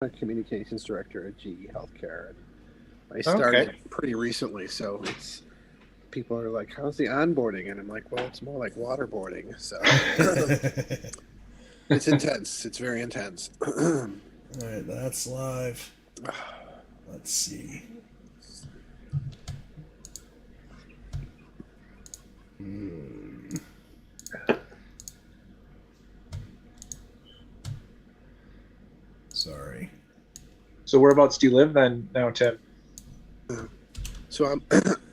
a communications director at GE Healthcare, and I Okay. started pretty recently. So it's people are like, "How's the onboarding?" And I'm like, "Well, it's more like waterboarding." So it's intense. It's very intense. All right, that's live. Let's see. Sorry. So whereabouts do you live then now, Tim? So I'm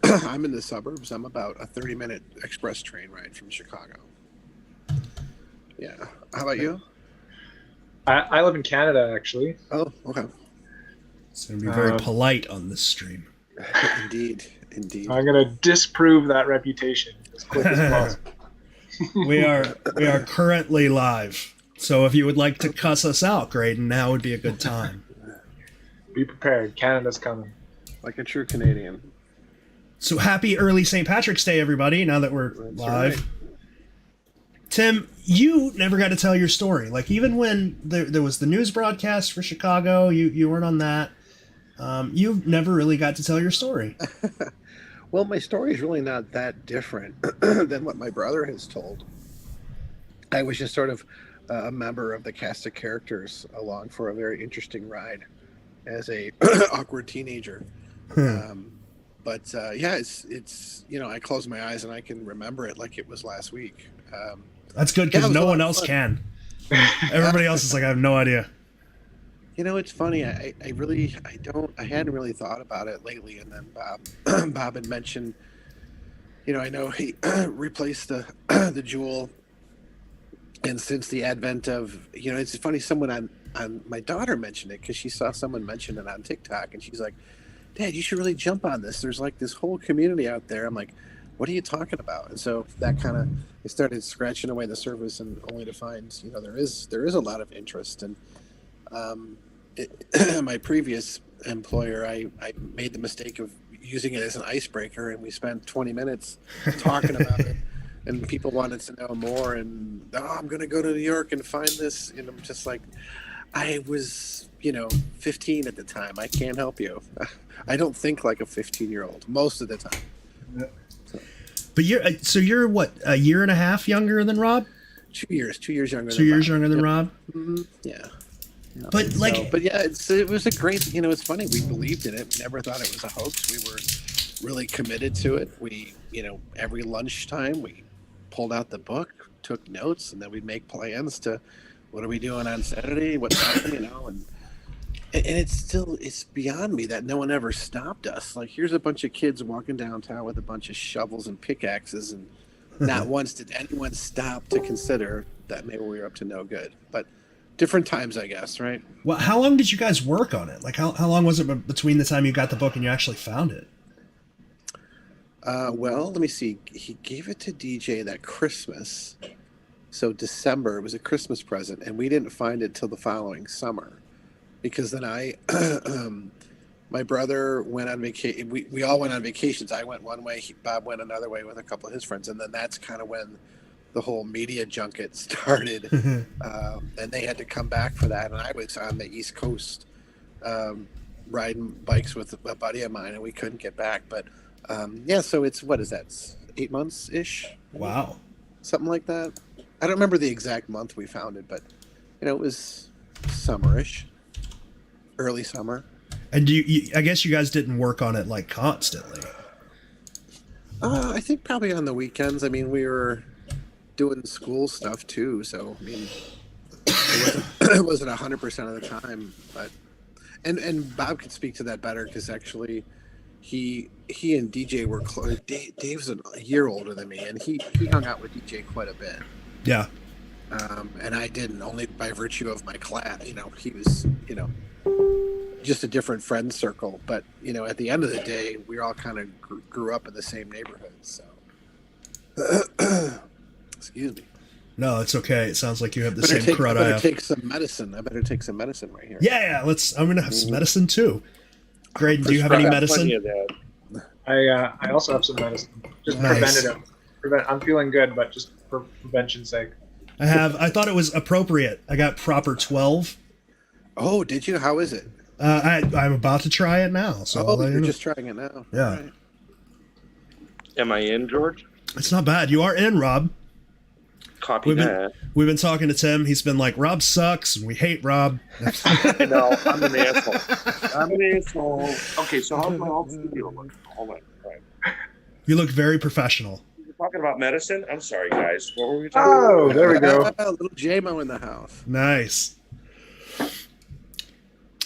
I'm in the suburbs. I'm about a 30-minute express train ride from Chicago. Yeah. How about you? I live in Canada, actually. Oh, okay. It's going to be very Um, polite on this stream. Indeed, indeed. I'm going to disprove that reputation as quick as possible. We are currently live. So if you would like to cuss us out, Graydon, now would be a good time. Be prepared. Canada's coming. Like a true Canadian. So happy early St. Patrick's Day, everybody, now that we're That's live. right. Tim, you never got to tell your story. Like, even when there was the news broadcast for Chicago, you weren't on that. You never really got to tell your story. Well, my story is really not that different than what my brother has told. I was just sort of a member of the cast of characters along for a very interesting ride as a awkward teenager. Yeah, it's I close my eyes and I can remember it like it was last week. That's good Yeah, it because was a no lot one of else fun. can. Everybody else is like, I have no idea. It's funny. I hadn't really thought about it lately. And then Bob had mentioned, I know he replaced the Jewel. And since the advent of, it's funny, someone on my daughter mentioned it because she saw someone mention it on TikTok and she's like, Dad, you should really jump on this. There's like this whole community out there. I'm like, what are you talking about? And so that kind of, I started scratching away the surface and only to find, there is a lot of interest. And my previous employer, I made the mistake of using it as an icebreaker, and we spent 20 minutes talking about it. And people wanted to know more, and I'm going to go to New York and find this. And I'm just like, I was, 15 at the time. I can't help you. I don't think like a 15-year-old most of the time. But you're what, a year and a half younger than Rob? 2 years younger. 2 years younger than Yep. Rob? Mm-hmm. Yeah. But yeah, it was a great. It's funny. We believed in it. We never thought it was a hoax. We were really committed to it. We, every lunchtime we pulled out the book, took notes, and then we'd make plans to what are we doing on Saturday, what's happening, and it's beyond me that no one ever stopped us. Like, here's a bunch of kids walking downtown with a bunch of shovels and pickaxes, and not once did anyone stop to consider that maybe we were up to no good. But different times, I guess, right? well, how long did you guys work on it? Like, how long was it between the time you got the book and you actually found it? Well, let me see. He gave it to DJ that Christmas. So December, it was a Christmas present, and we didn't find it till the following summer. Because then my brother went on vacation. We all went on vacations. I went one way, Bob went another way with a couple of his friends. And then that's kind of when the whole media junket started. And they had to come back for that. And I was on the East Coast riding bikes with a buddy of mine, and we couldn't get back. But so it's, what is that, 8 months-ish? Wow. Something like that. I don't remember the exact month we found it, but, it was summerish. Early summer. And I guess you guys didn't work on it like constantly. I think probably on the weekends. I mean, we were doing school stuff too, so I mean, it wasn't 100% of the time. But and Bob could speak to that better because actually, he and DJ were close. Dave's a year older than me, and he hung out with DJ quite a bit. Yeah. And I didn't, only by virtue of my class. He was, just a different friend circle. But, at the end of the day, we all kind of grew up in the same neighborhood. So, excuse me. No, it's okay. It sounds like you have the I same crud I better have. take some medicine. I better take some medicine right here. Yeah. I'm going to have some medicine too. Graydon, do you have any medicine? Plenty of that. I also have some medicine. Just Nice. preventative. I'm feeling good, but just for prevention's sake. I thought it was appropriate. I got proper 12. Oh, did you? How is it? I'm about to try it now. So Oh, you're just trying it now. Yeah. Right. Am I in, George? It's not bad. You are in, Rob. Copy that. We've been talking to Tim. He's been like, Rob sucks, and we hate Rob. No, I'm an asshole. Okay, so how's my old studio look? Hold on. All right. You look very professional. We're talking about medicine? I'm sorry, guys. What were we talking Oh, about? there we go. Little JMO in the house. Nice.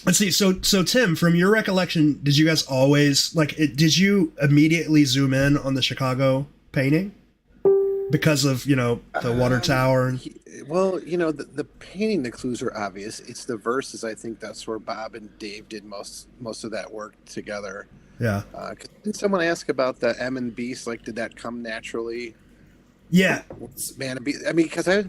Let's see. So Tim, from your recollection, did you guys always did you immediately zoom in on the Chicago painting because of the water tower? Well, the painting, the clues are obvious. It's the verses. I think that's where Bob and Dave did most of that work together. Yeah. Did someone ask about the M and Beast? Like, did that come naturally? Yeah. Man and Beast. I mean, because I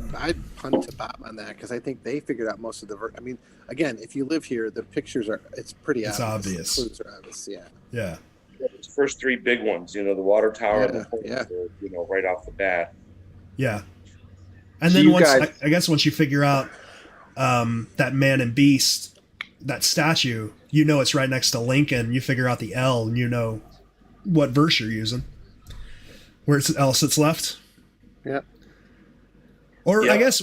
punt to Bob on that because I think they figured out most of the. I mean, again, if you live here, the pictures are. It's pretty obvious. It's obvious. The clues are obvious. Yeah. Yeah. Those first three big ones, the water tower, and the whole, Yeah. right off the bat. Yeah. And So then you once guys- I guess once you figure out that man and beast, that statue, it's right next to Lincoln. You figure out the L, and you know what verse you're using. Where L sits left. Yeah. Or Yeah. I guess,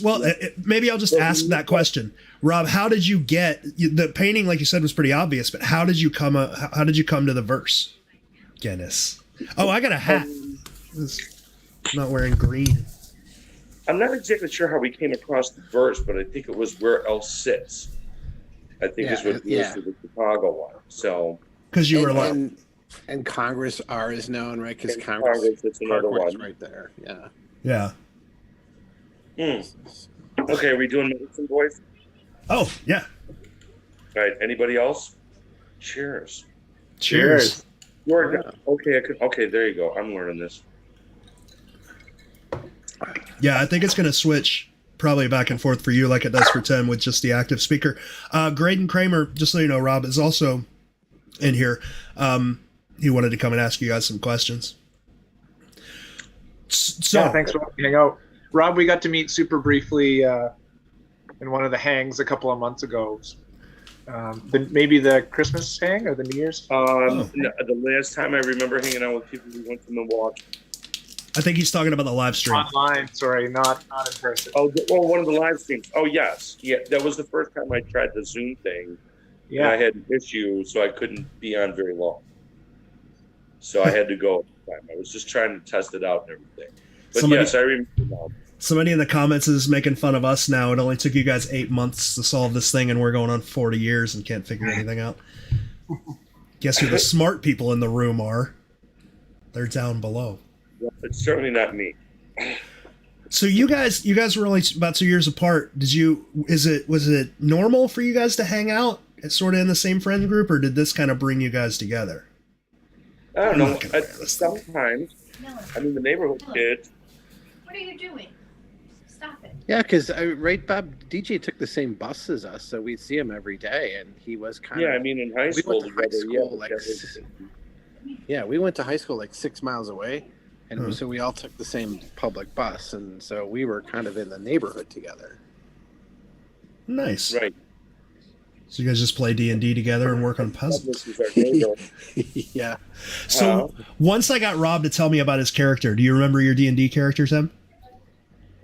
maybe I'll just ask that question, Rob. How did you get the painting? Like you said, was pretty obvious, but how did you come? How did you come to the verse? Guinness. Oh, I got a hat. Not wearing green. I'm not exactly sure how we came across the verse, but I think it was where L sits. I think is what Yeah. the Chicago one. So Because you were like, and Congress R is known, right? Because And Congress, that's another Parkway's one. right there. Yeah. yeah. Okay, are we doing medicine, boys? Oh, yeah. All right. Anybody else? Cheers. Cheers. George, okay, there you go. I'm learning this. Yeah, I think it's going to switch probably back and forth for you like it does for Tim with just the active speaker. Graydon Kramer, just so you know, Rob, is also in here. He wanted to come and ask you guys some questions. So, Yeah, thanks for hanging out. Rob, we got to meet super briefly in one of the hangs a couple of months ago. Maybe the Christmas hang or the New Year's? No, the last time I remember hanging out with people, we went to Milwaukee. I think he's talking about the live stream. Online, sorry, not in person. Oh, one of the live streams. Oh, yes. Yeah, that was the first time I tried the Zoom thing. Yeah. And I had an issue, so I couldn't be on very long. So I had to go at the time. I was just trying to test it out and everything. But yes, I remember now. Somebody in the comments is making fun of us now. It only took you guys 8 months to solve this thing, and we're going on 40 years and can't figure anything out. Guess who the smart people in the room are? They're down below. It's certainly not me. So you guys were only about 2 years apart. Was it normal for you guys to hang out sort of in the same friend group, or did this kind of bring you guys together? I don't know. Sometimes. I mean, the neighborhood kids. What are you doing? Stop it. Yeah, because Bob DJ took the same bus as us, so we'd see him every day, and he was kind of. Yeah, I mean, in high we school went to high together, school, yeah, like, that was- Yeah, we went to high school like 6 miles away, and so we all took the same public bus, and so we were kind of in the neighborhood together. Nice. right. So you guys just play D&D together and work on puzzles. This is our neighbor. Yeah. So once I got Rob to tell me about his character, do you remember your D&D character, Tim?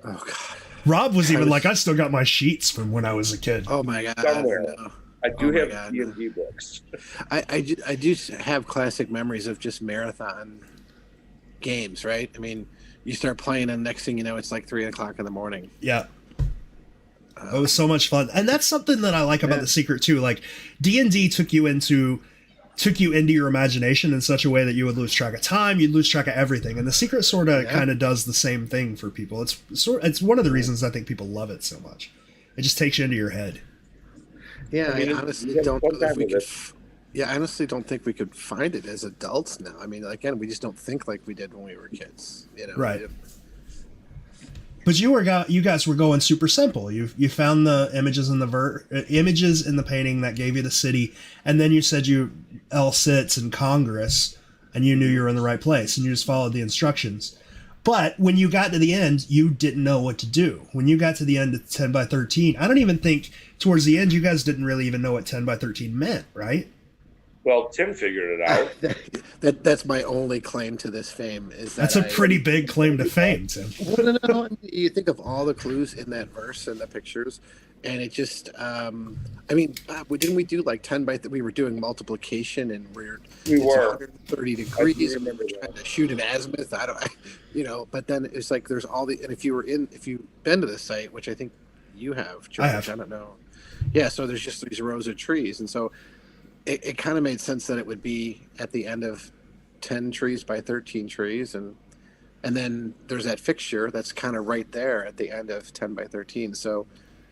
Oh God. Rob was even like, I still got my sheets from when I was a kid. Oh my God. Somewhere. No. I do Oh my have God. D&D books. I do have classic memories of just marathon games, right? I mean, you start playing, and next thing you know, it's like 3 o'clock in the morning. Yeah. It was so much fun. And that's something that I like about The Secret too. Like D&D took you into your imagination in such a way that you would lose track of time, you'd lose track of everything. And The Secret sort of kind of does the same thing for people. It's one of the reasons I think people love it so much. It just takes you into your head. Yeah, I mean, I honestly we had don't fun know if time we with could. it. Yeah, I honestly don't think we could find it as adults now. I mean, again, we just don't think like we did when we were kids. You know, Right. But you guys were going super simple. You found the images in the painting that gave you the city, and then you said L sits in Congress, and you knew you were in the right place, and you just followed the instructions. But when you got to the end, you didn't know what to do. When you got to the end of 10 by 13, I don't even think towards the end you guys didn't really even know what 10 by 13 meant, right? Well, Tim figured it out. That's my only claim to this fame. Is that That's a pretty big claim to fame, Tim. Well, no. You think of all the clues in that verse and the pictures, and it just, I mean, didn't we do like 10 by? We were doing multiplication, and we were 130 degrees, and we were trying to shoot an azimuth. But then it's like there's all the, and if you've been to the site, which I think you have, George, I have. I don't know. Yeah, so there's just these rows of trees, and so it kind of made sense that it would be at the end of 10 trees by 13 trees, and then there's that fixture that's kind of right there at the end of 10 by 13. So,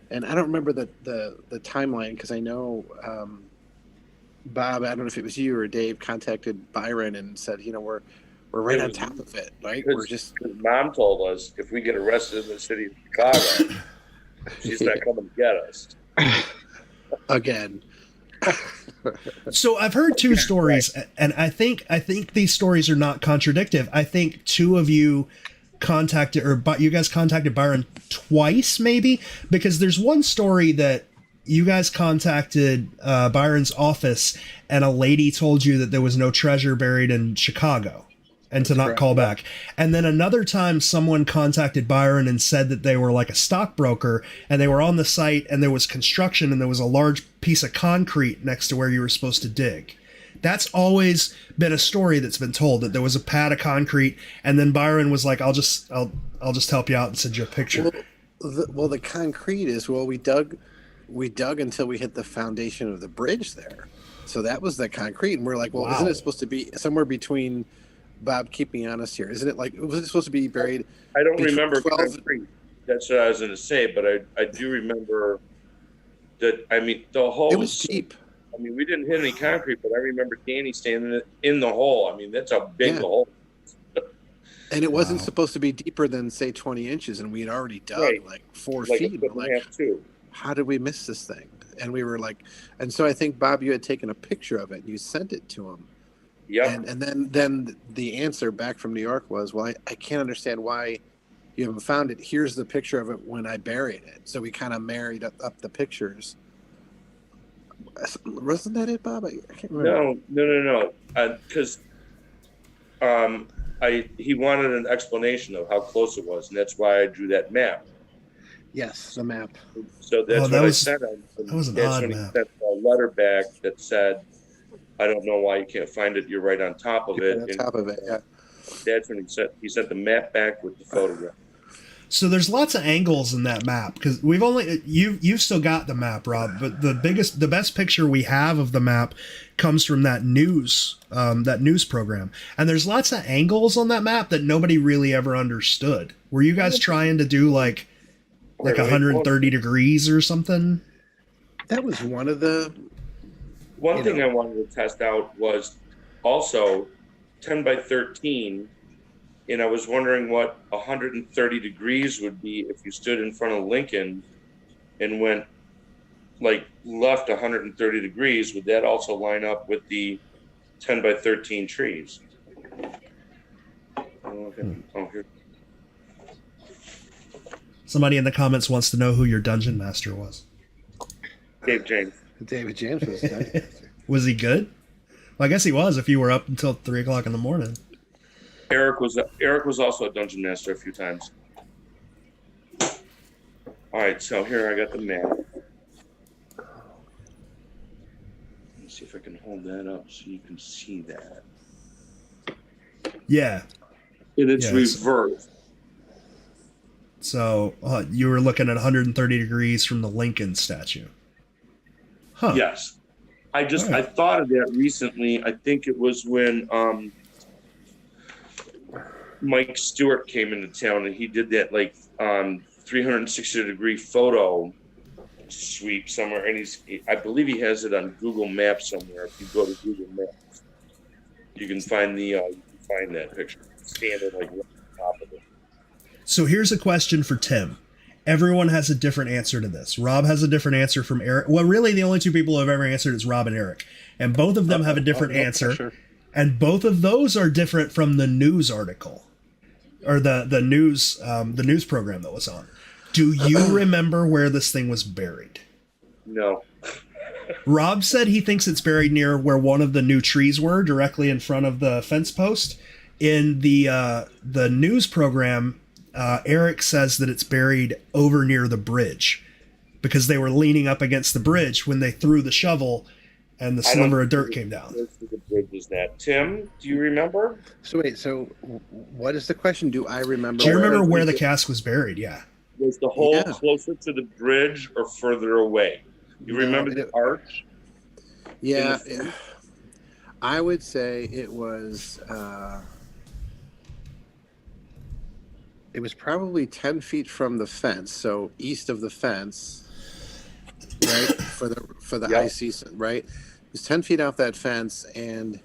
and I don't remember the timeline, because I know Bob, I don't know if it was you or Dave, contacted Byron and said, we're right on top of it, right? We're just. His mom told us if we get arrested in the city of Chicago, she's not coming to get us again. So I've heard two stories, and I think these stories are not contradictive. I think two of you you guys contacted Byron twice, maybe, because there's one story that you guys contacted Byron's office, and a lady told you that there was no treasure buried in Chicago, and to not call back. And then another time someone contacted Byron and said that they were like a stockbroker, and they were on the site and there was construction and there was a large piece of concrete next to where you were supposed to dig. That's always been a story that's been told, that there was a pad of concrete, and then Byron was like, I'll just help you out and send you a picture. The concrete is, we dug until we hit the foundation of the bridge there. So that was the concrete, and we're like, well, Isn't it supposed to be somewhere between, Bob, keep me honest here, isn't it like, was it supposed to be buried? I don't remember 12... concrete. That's what I was going to say, but I do remember that. I mean, the hole, it was deep. I mean, we didn't hit any concrete, but I remember Danny standing in the hole. I mean, that's a big hole. And it wasn't supposed to be deeper than, say, 20 inches, and we had already dug like 4 feet. How did we miss this thing? And we were like, and so I think, Bob, you had taken a picture of it and you sent it to him. Yeah. And then the answer back from New York was, well, I can't understand why you haven't found it. Here's the picture of it when I buried it. So we kind of married up the pictures. Wasn't that it, Bob? I can't remember. No. Because he wanted an explanation of how close it was, and that's why I drew that map. Yes, the map. So that's what I sent him. That was an odd map. He sent a letter back that said, I don't know why you can't find it. You're right on top of it. On top of it, yeah. That's when he sent the map back with the photograph. So there's lots of angles in that map, because you've still got the map, Rob, but the best picture we have of the map comes from that news program, and there's lots of angles on that map that nobody really ever understood. Were you guys trying to do like 130 degrees or something? That was one of the. One thing I wanted to test out was also 10 by 13. And I was wondering what 130 degrees would be if you stood in front of Lincoln and went left 130 degrees. Would that also line up with the 10 by 13 trees? Here. Somebody in the comments wants to know who your dungeon master was. David James was dungeon. Was he good? Well, I guess he was if you were up until 3 o'clock in the morning. Eric was also a dungeon master a few times. All right, so here I got the map. Let me see if I can hold that up so you can see that. Yeah. And it's reversed. So you were looking at 130 degrees from the Lincoln statue. Huh. Yes. I thought of that recently. I think it was when Mike Stewart came into town and he did that 360 degree photo sweep somewhere, and I believe he has it on Google Maps somewhere. If you go to Google Maps, you can find that picture standing right on top of it. So here's a question for Tim. Everyone has a different answer to this. Rob has a different answer from Eric. Well, really, the only two people who have ever answered is Rob and Eric. And both of them have a different answer. Sure. And both of those are different from the news article. or the news program that was on. Do you remember where this thing was buried? No. Rob said he thinks it's buried near where one of the new trees were, directly in front of the fence post. In the news program, Eric says that it's buried over near the bridge because they were leaning up against the bridge when they threw the shovel and the sliver of dirt came down. The bridge is that. Tim, do you remember? So wait, so what is the question? Do I remember? Do you remember where the cask was buried? Yeah. Was the hole closer to the bridge or further away? You remember the arch? Yeah, I would say it was probably 10 feet from the fence, so east of the fence, right? for the high season, right? It was 10 feet off that fence, and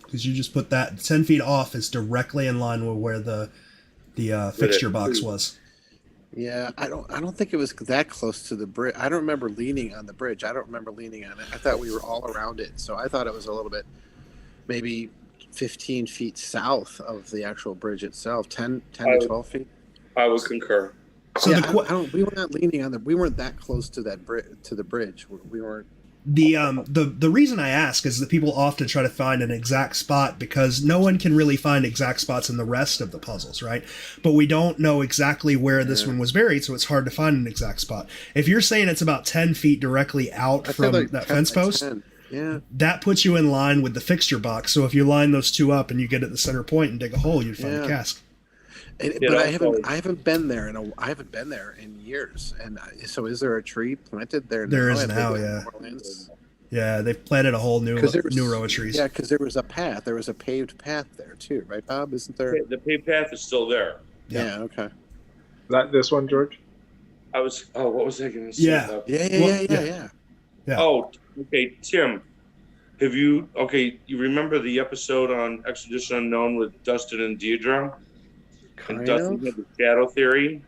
because you just put that 10 feet off is directly in line with where the fixture box was. Yeah, I don't think it was that close to the bridge. I don't remember leaning on the bridge. I don't remember leaning on it. I thought we were all around it, so I thought it was a little bit, maybe 15 feet south of the actual bridge itself, 10 to 12 feet. I would concur. So yeah, we were not leaning on we weren't that close to that to the bridge. We weren't. The reason I ask is that people often try to find an exact spot because no one can really find exact spots in the rest of the puzzles, right? But we don't know exactly where this one was buried, so it's hard to find an exact spot. If you're saying it's about 10 feet directly out from that fence post, that puts you in line with the fixture box. So if you line those two up and you get at the center point and dig a hole, you'd find the cask. But I haven't been there in years. And so, is there a tree planted there? There is now, yeah. Yeah, they've planted a whole new row of trees. Yeah, because there was a path. There was a paved path there too, right, Bob? Isn't there? The paved path is still there. Yeah. Okay. That this one, George? What was I going to say? Yeah. Oh, okay, Tim. You remember the episode on Expedition Unknown with Dustin and Deidre? And Dustin had the shadow theory.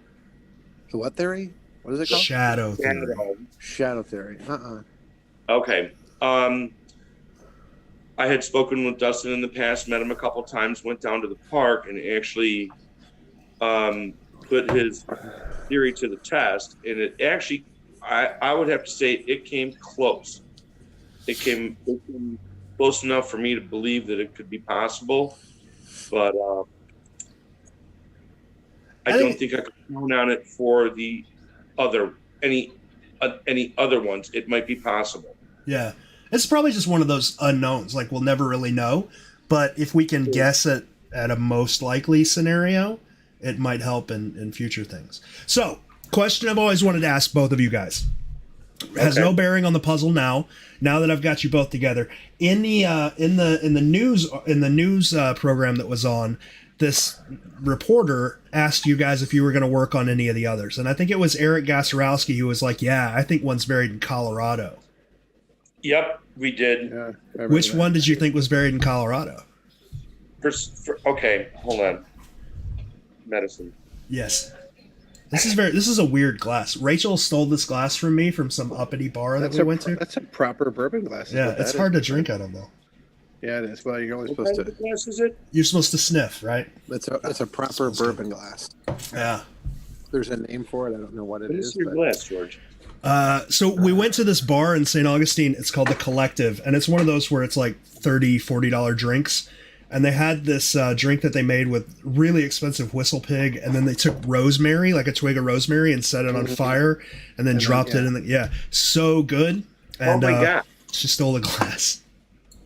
The what theory? What is it called? Shadow theory. Shadow theory. Okay. I had spoken with Dustin in the past, met him a couple times, went down to the park, and actually put his theory to the test. And it actually, I would have to say, it came close. It came close enough for me to believe that it could be possible, but I don't think I could count on it for the any other ones. It might be possible. Yeah, it's probably just one of those unknowns. Like we'll never really know, but if we can guess at a most likely scenario, it might help in future things. So, question I've always wanted to ask both of you guys. Has no bearing on the puzzle now. Now that I've got you both together, in the news program that was on, this reporter asked you guys if you were going to work on any of the others, and I think it was Eric Gasorowski who was like, "Yeah, I think one's buried in Colorado." Yep, we did. Yeah, which one did you think was buried in Colorado? Okay, hold on. Medicine. Yes. This is a weird glass. Rachel stole this glass from me from some uppity bar that we went to. That's a proper bourbon glass. Yeah, it's hard to drink out of though. Yeah, it is. Well, you're only What supposed kind to. of glass is it? You're supposed to sniff, right? It's a proper bourbon glass. Yeah. There's a name for it. I don't know what it What is. is your glass, George? So we went to this bar in St. Augustine. It's called The Collective, and it's one of those where it's like $30-$40 drinks. And they had this drink that they made with really expensive whistle pig, and then they took rosemary, like a twig of rosemary, and set it on fire, and then dropped it in the so good. And, oh my God! She stole the glass.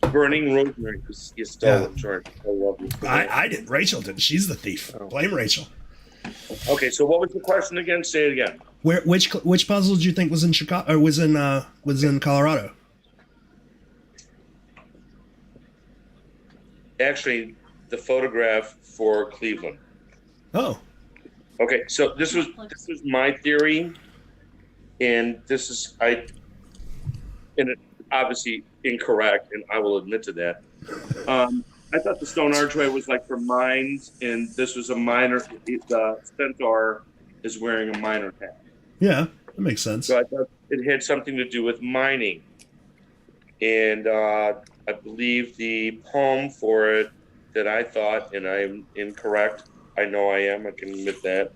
Burning rosemary. You stole it, George. I love you. I did. Rachel did. She's the thief. Blame Rachel. Okay, so what was the question again? Say it again. Which puzzle did you think was in Chicago or was in Colorado? Actually, the photograph for Cleveland. Oh. Okay, so this was my theory, and it's obviously incorrect, and I will admit to that. I thought the stone archway was like for mines, and this was a miner. The centaur is wearing a miner hat. Yeah, that makes sense. So I thought it had something to do with mining, and I believe the poem for it that I thought, and I'm incorrect. I know I am. I can admit that.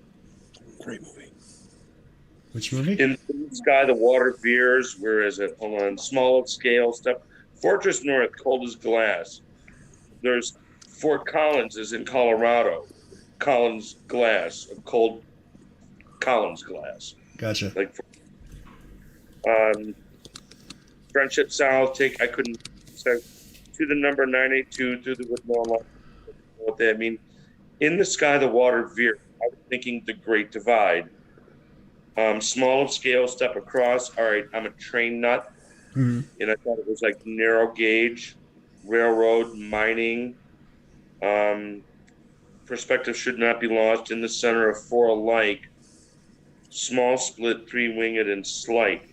Great movie. Which movie? In the Sky, the Water Veers. Where is it? Hold on. Small of scale stuff. Fortress North, cold as glass. There's Fort Collins is in Colorado. Collins glass, cold Collins glass. Gotcha. Like, Friendship South. I couldn't say to the number 982 through the Woodlawn line. What that mean? In the Sky, the Water Veer. I was thinking the Great Divide. Small of scale, step across. All right, I'm a train nut. Mm-hmm. And I thought it was like narrow gauge, railroad, mining. Perspective should not be lost in the center of four alike. Small split, three-winged, and slight.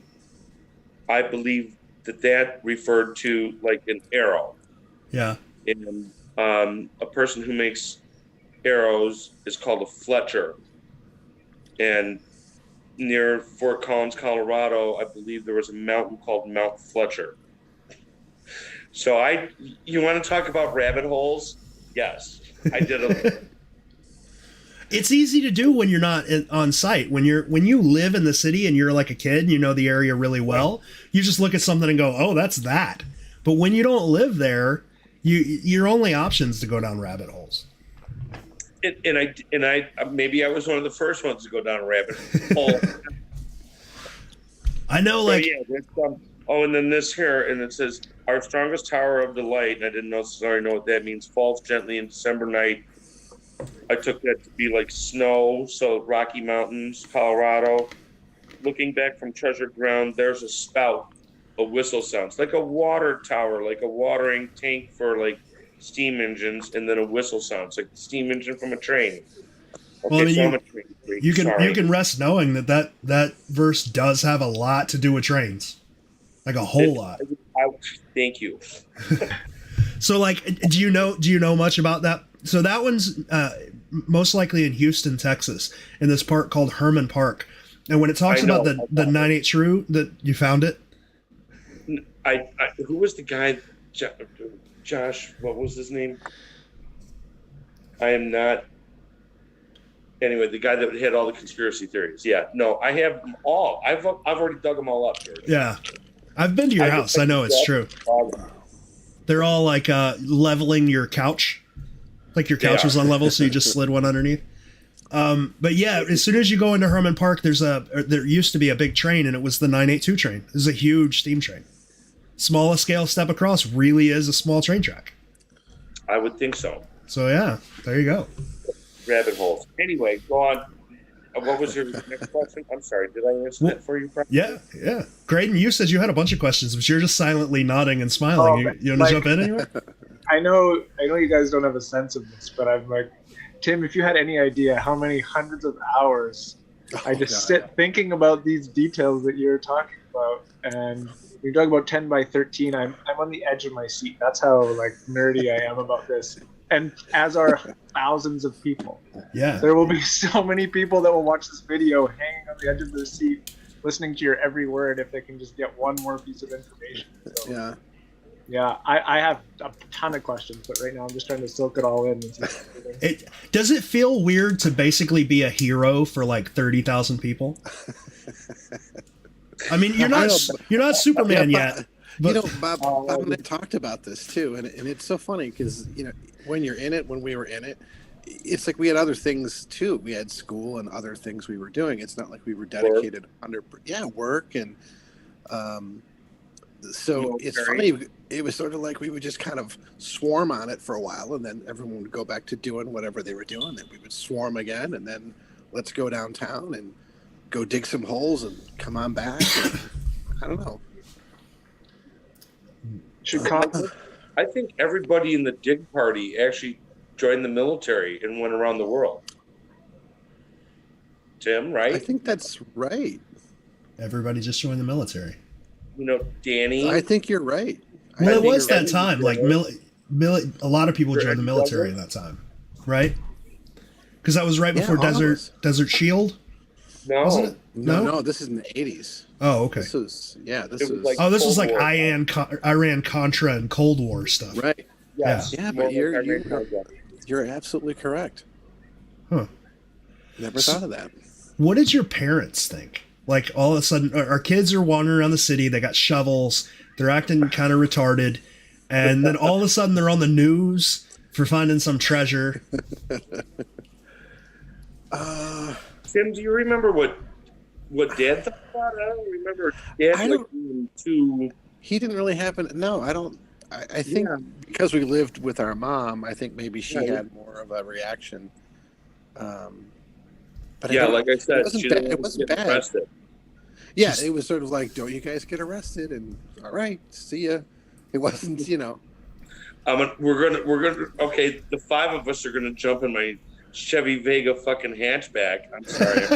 I believe that referred to like an arrow. Yeah. And a person who makes arrows is called a fletcher. And near Fort Collins, Colorado, I believe there was a mountain called Mount Fletcher. So you want to talk about rabbit holes? Yes, I did a. It's easy to do when you're not on site. When you live in the city and you're like a kid and you know the area really well, you just look at something and go, "Oh, that's that." But when you don't live there, your only option is to go down rabbit holes. And I maybe I was one of the first ones to go down a rabbit hole. I know, So, yeah, and then this here, and it says our strongest tower of delight. And I didn't necessarily know what that means. Falls gently in December night. I took that to be like snow. So Rocky Mountains, Colorado. Looking back from treasure ground, there's a spout. A whistle sounds like a water tower, like a watering tank for like steam engines, and then a whistle sounds like the steam engine from a train. Okay, Well, I mean, so I'm a train freak. you Sorry. can rest knowing that verse does have a lot to do with trains, like a whole lot. Thank you. So, like, do you know much about that? So that one's most likely in Houston, Texas, in this park called Herman Park. And when it talks about the 9/8 true, that you found it. Who was the guy? Josh, what was his name? I am not. Anyway, the guy that had all the conspiracy theories. Yeah, no, I have them all. I've already dug them all up, George. Yeah, I've been to your house. I know it's true. They're all like leveling your couch, like your couch was on level, so you just slid one underneath. But yeah, as soon as you go into Herman Park, there used to be a big train, and it was the 982 train. It was a huge steam train. Smallest scale step across really is a small train track. I would think so. So yeah, there you go. Rabbit holes. Anyway, go on. What was your next question? I'm sorry. Did I answer that for you? Yeah. Graydon, you said you had a bunch of questions, but you're just silently nodding and smiling. You want to jump in anywhere? I know you guys don't have a sense of this, but I'm like, Tim, if you had any idea how many hundreds of hours I just sit thinking about these details that you're talking about, and you're talking about 10 by 13, I'm on the edge of my seat. That's how like nerdy I am about this. And as are thousands of people. Yeah. There will be so many people that will watch this video hanging on the edge of their seat, listening to your every word if they can just get one more piece of information. So, yeah, I have a ton of questions, but right now I'm just trying to soak it all in. Does it feel weird to basically be a hero for like 30,000 people? I mean, you're not Superman yet. But, Bob and I talked about this too, and it's so funny because when you're in it, when we were in it, it's like we had other things too. We had school and other things we were doing. It's not like we were dedicated work and so it's funny. It was sort of like we would just kind of swarm on it for a while, and then everyone would go back to doing whatever they were doing. Then we would swarm again, and then let's go downtown and go dig some holes and come on back. And, I don't know. Chicago. I think everybody in the dig party actually joined the military and went around the world. Tim, right? I think that's right. Everybody just joined the military. Danny. I think you're right. Well, it was that time. Like, a lot of people joined the military at that time, right? Because that was right before Desert Shield. No, wasn't it? No, this is in the 80s. Oh, okay. This was like this was like Cold War. Iran Contra and Cold War stuff. Right. Yes. Yeah, More but like I ran down that. you're absolutely correct. Huh. Never thought of that. What did your parents think? Like all of a sudden, our kids are wandering around the city. They got shovels. They're acting kind of retarded, and then all of a sudden they're on the news for finding some treasure. Tim, do you remember what Dad thought about it? I don't remember Dad being too. He didn't really happen. No, I don't. I think because we lived with our mom, I think maybe she had more of a reaction. But like I said, it wasn't bad. Arrested. Yeah, it was sort of like, don't you guys get arrested? And all right, see ya. It wasn't, We're gonna. Okay, the 5 of us are gonna jump in my Chevy Vega fucking hatchback. I'm sorry.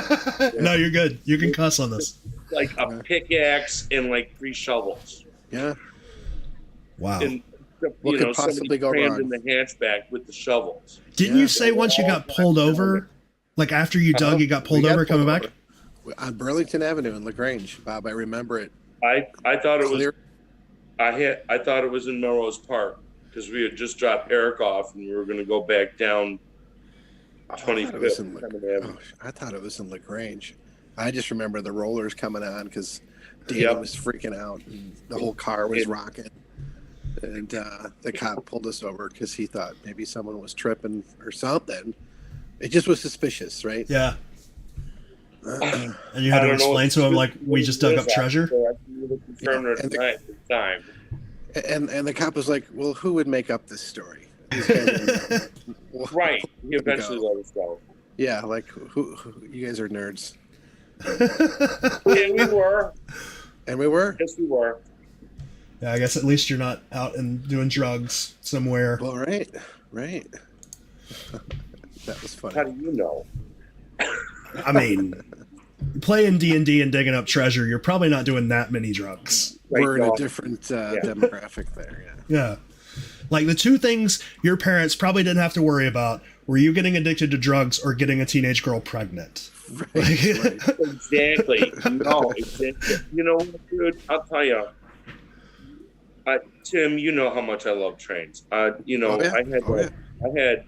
No, you're good. You can cuss on this. Like a pickaxe and like 3 shovels. Yeah. Wow. And What could possibly go wrong? In the hatchback with the shovels. Didn't you say once you got pulled over, like after you dug, you got pulled over coming back? On Burlington Avenue in LaGrange, Bob. I remember it. I thought it was. Clear. I thought it was in Melrose Park because we had just dropped Eric off and we were going to go back down 25th. I thought it was in LaGrange. I just remember the rollers coming on because Dana was freaking out and the whole car was rocking. And the cop pulled us over because he thought maybe someone was tripping or something. It just was suspicious, right? Yeah. And you had to explain to him, like, we just dug up treasure? And the cop was like, well, who would make up this story? Right. He eventually let us go. Yeah, like, who you guys are nerds. And we were. And we were? Yes, we were. Yeah, I guess at least you're not out and doing drugs somewhere. Well, right. That was funny. How do you know? I mean, playing D&D and digging up treasure, you're probably not doing that many drugs. We're in a different demographic there, Yeah. Like the 2 things your parents probably didn't have to worry about were you getting addicted to drugs or getting a teenage girl pregnant. Right. Exactly. No, exactly. You know what, dude? I'll tell you. Tim, you know how much I love trains. I had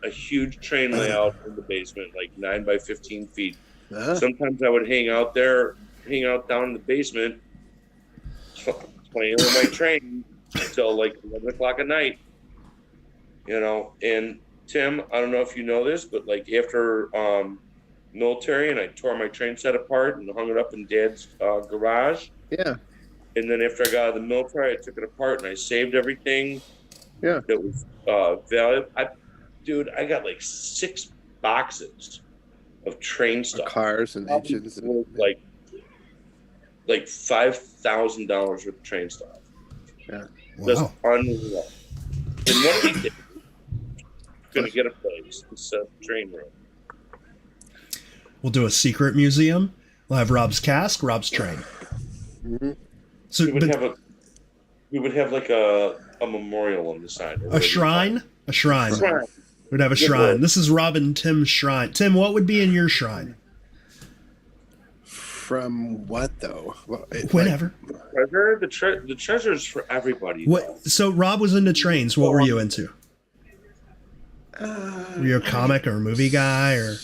a huge train layout in the basement, like 9 by 15 feet. Sometimes I would hang out down in the basement, playing with my train until like 11 o'clock at night. And Tim, I don't know if you know this, but like after military, and I tore my train set apart and hung it up in Dad's garage. Yeah. And then after I got out of the military, I took it apart and I saved everything. Yeah. That was valuable. I got like 6 boxes of train stuff. Cars and engines. And, like $5,000 worth of train stuff. Yeah. Just unreal. And one of these days, I'm going to get a place instead of a train room. We'll do a secret museum. We'll have Rob's cask, Rob's train. Mm-hmm. So we would have like a memorial on the side. A shrine? A shrine. We'd have a shrine. This is Rob and Tim's shrine. Tim, what would be in your shrine? From what though? Whatever. Treasure. The treasure is for everybody. What? So Rob was into trains. What were you into? Were you a comic or a movie guy or?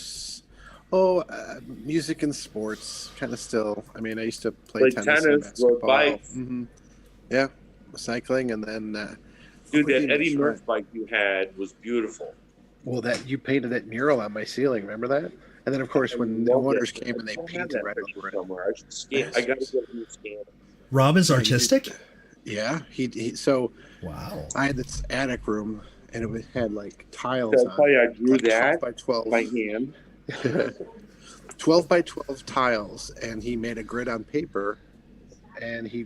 Music and sports, kind of still. I mean, I used to play tennis and basketball. Rode bikes. Mm-hmm. Yeah, cycling, and then. Dude, that Eddie Murphy bike you had was beautiful. Well, you painted that mural on my ceiling. Remember that? And then, of course, when the owners came and they painted right over it. Somewhere. I got to get a new scanner. Rob is artistic? Yeah, he. So. Wow. I had this attic room, and it had like tiles. I'll tell you, I drew like that 12 by 12 by hand. 12 by 12 tiles, and he made a grid on paper, and he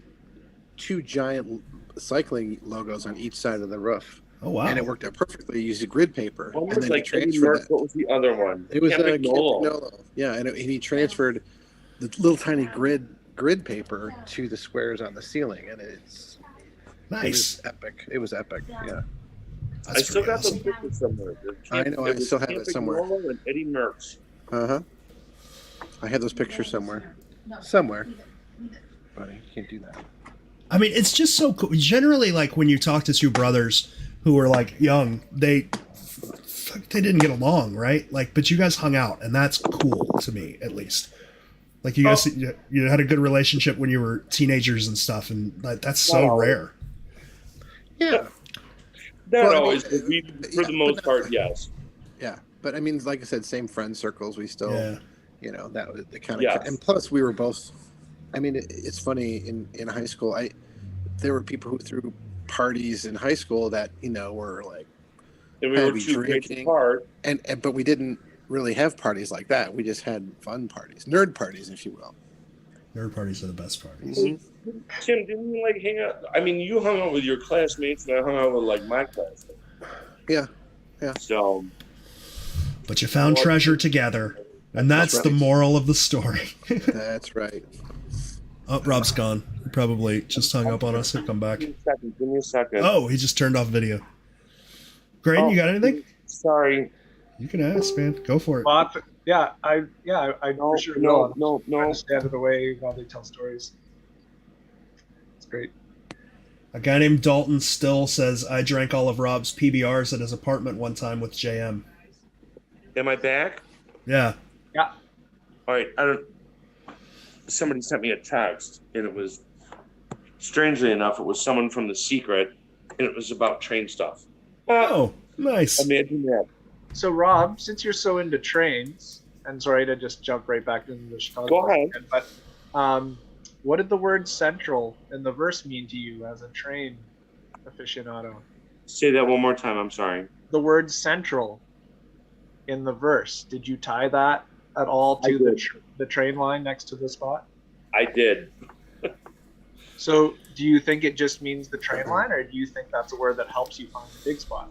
2 giant cycling logos on each side of the roof. Oh wow! And it worked out perfectly. He used grid paper, and then like he transferred it. What was the other one? It was Campagnolo. Yeah, and he transferred the little tiny grid paper to the squares on the ceiling, and it's nice. It was epic. Yeah. I still got those pictures somewhere. I know. I still have it somewhere. And Eddie Merckx. I have those pictures somewhere. Somewhere. But you can't do that. I mean, it's just so cool. Generally, like when you talk to 2 brothers who were like young, they didn't get along, right? Like, but you guys hung out, and that's cool to me, at least. Like, you guys, you had a good relationship when you were teenagers and stuff, and that's so rare. Yeah. Not always, but for the most part, yes. Yeah, but I mean, like I said, same friend circles. We still, that was the kind of, Yes. and plus we were both. I mean, it's funny in high school. There were people who threw parties in high school that were like, and we were 2 grades apart, and but we didn't really have parties like that. We just had fun parties, nerd parties, if you will. Nerd parties are the best parties. Mm-hmm. Tim, didn't you like hang out? I mean, you hung out with your classmates, and I hung out with like my classmates. Yeah. So, but you found treasure together, and that's the moral of the story. That's right. Oh, Rob's gone. He probably just hung up on us. He'll come back. Give me a second. Oh, he just turned off video. Graydon, you got anything? Sorry. You can ask, man. Go for it. I for sure will. No. Trying to stay out of the way while they tell stories. It's great. A guy named Dalton Still says, I drank all of Rob's PBRs at his apartment one time with JM. Am I back? Yeah. Yeah. All right. Somebody sent me a text, and it was, strangely enough, it was someone from The Secret, and it was about train stuff. Oh, nice. Imagine that. So, Rob, since you're so into trains, and sorry to just jump right back into the Chicago. Go ahead. But what did the word central in the verse mean to you as a train aficionado? Say that one more time. I'm sorry. The word central in the verse, did you tie that at all to the train line next to the spot? I did. So do you think it just means the train line, or do you think that's a word that helps you find the big spot?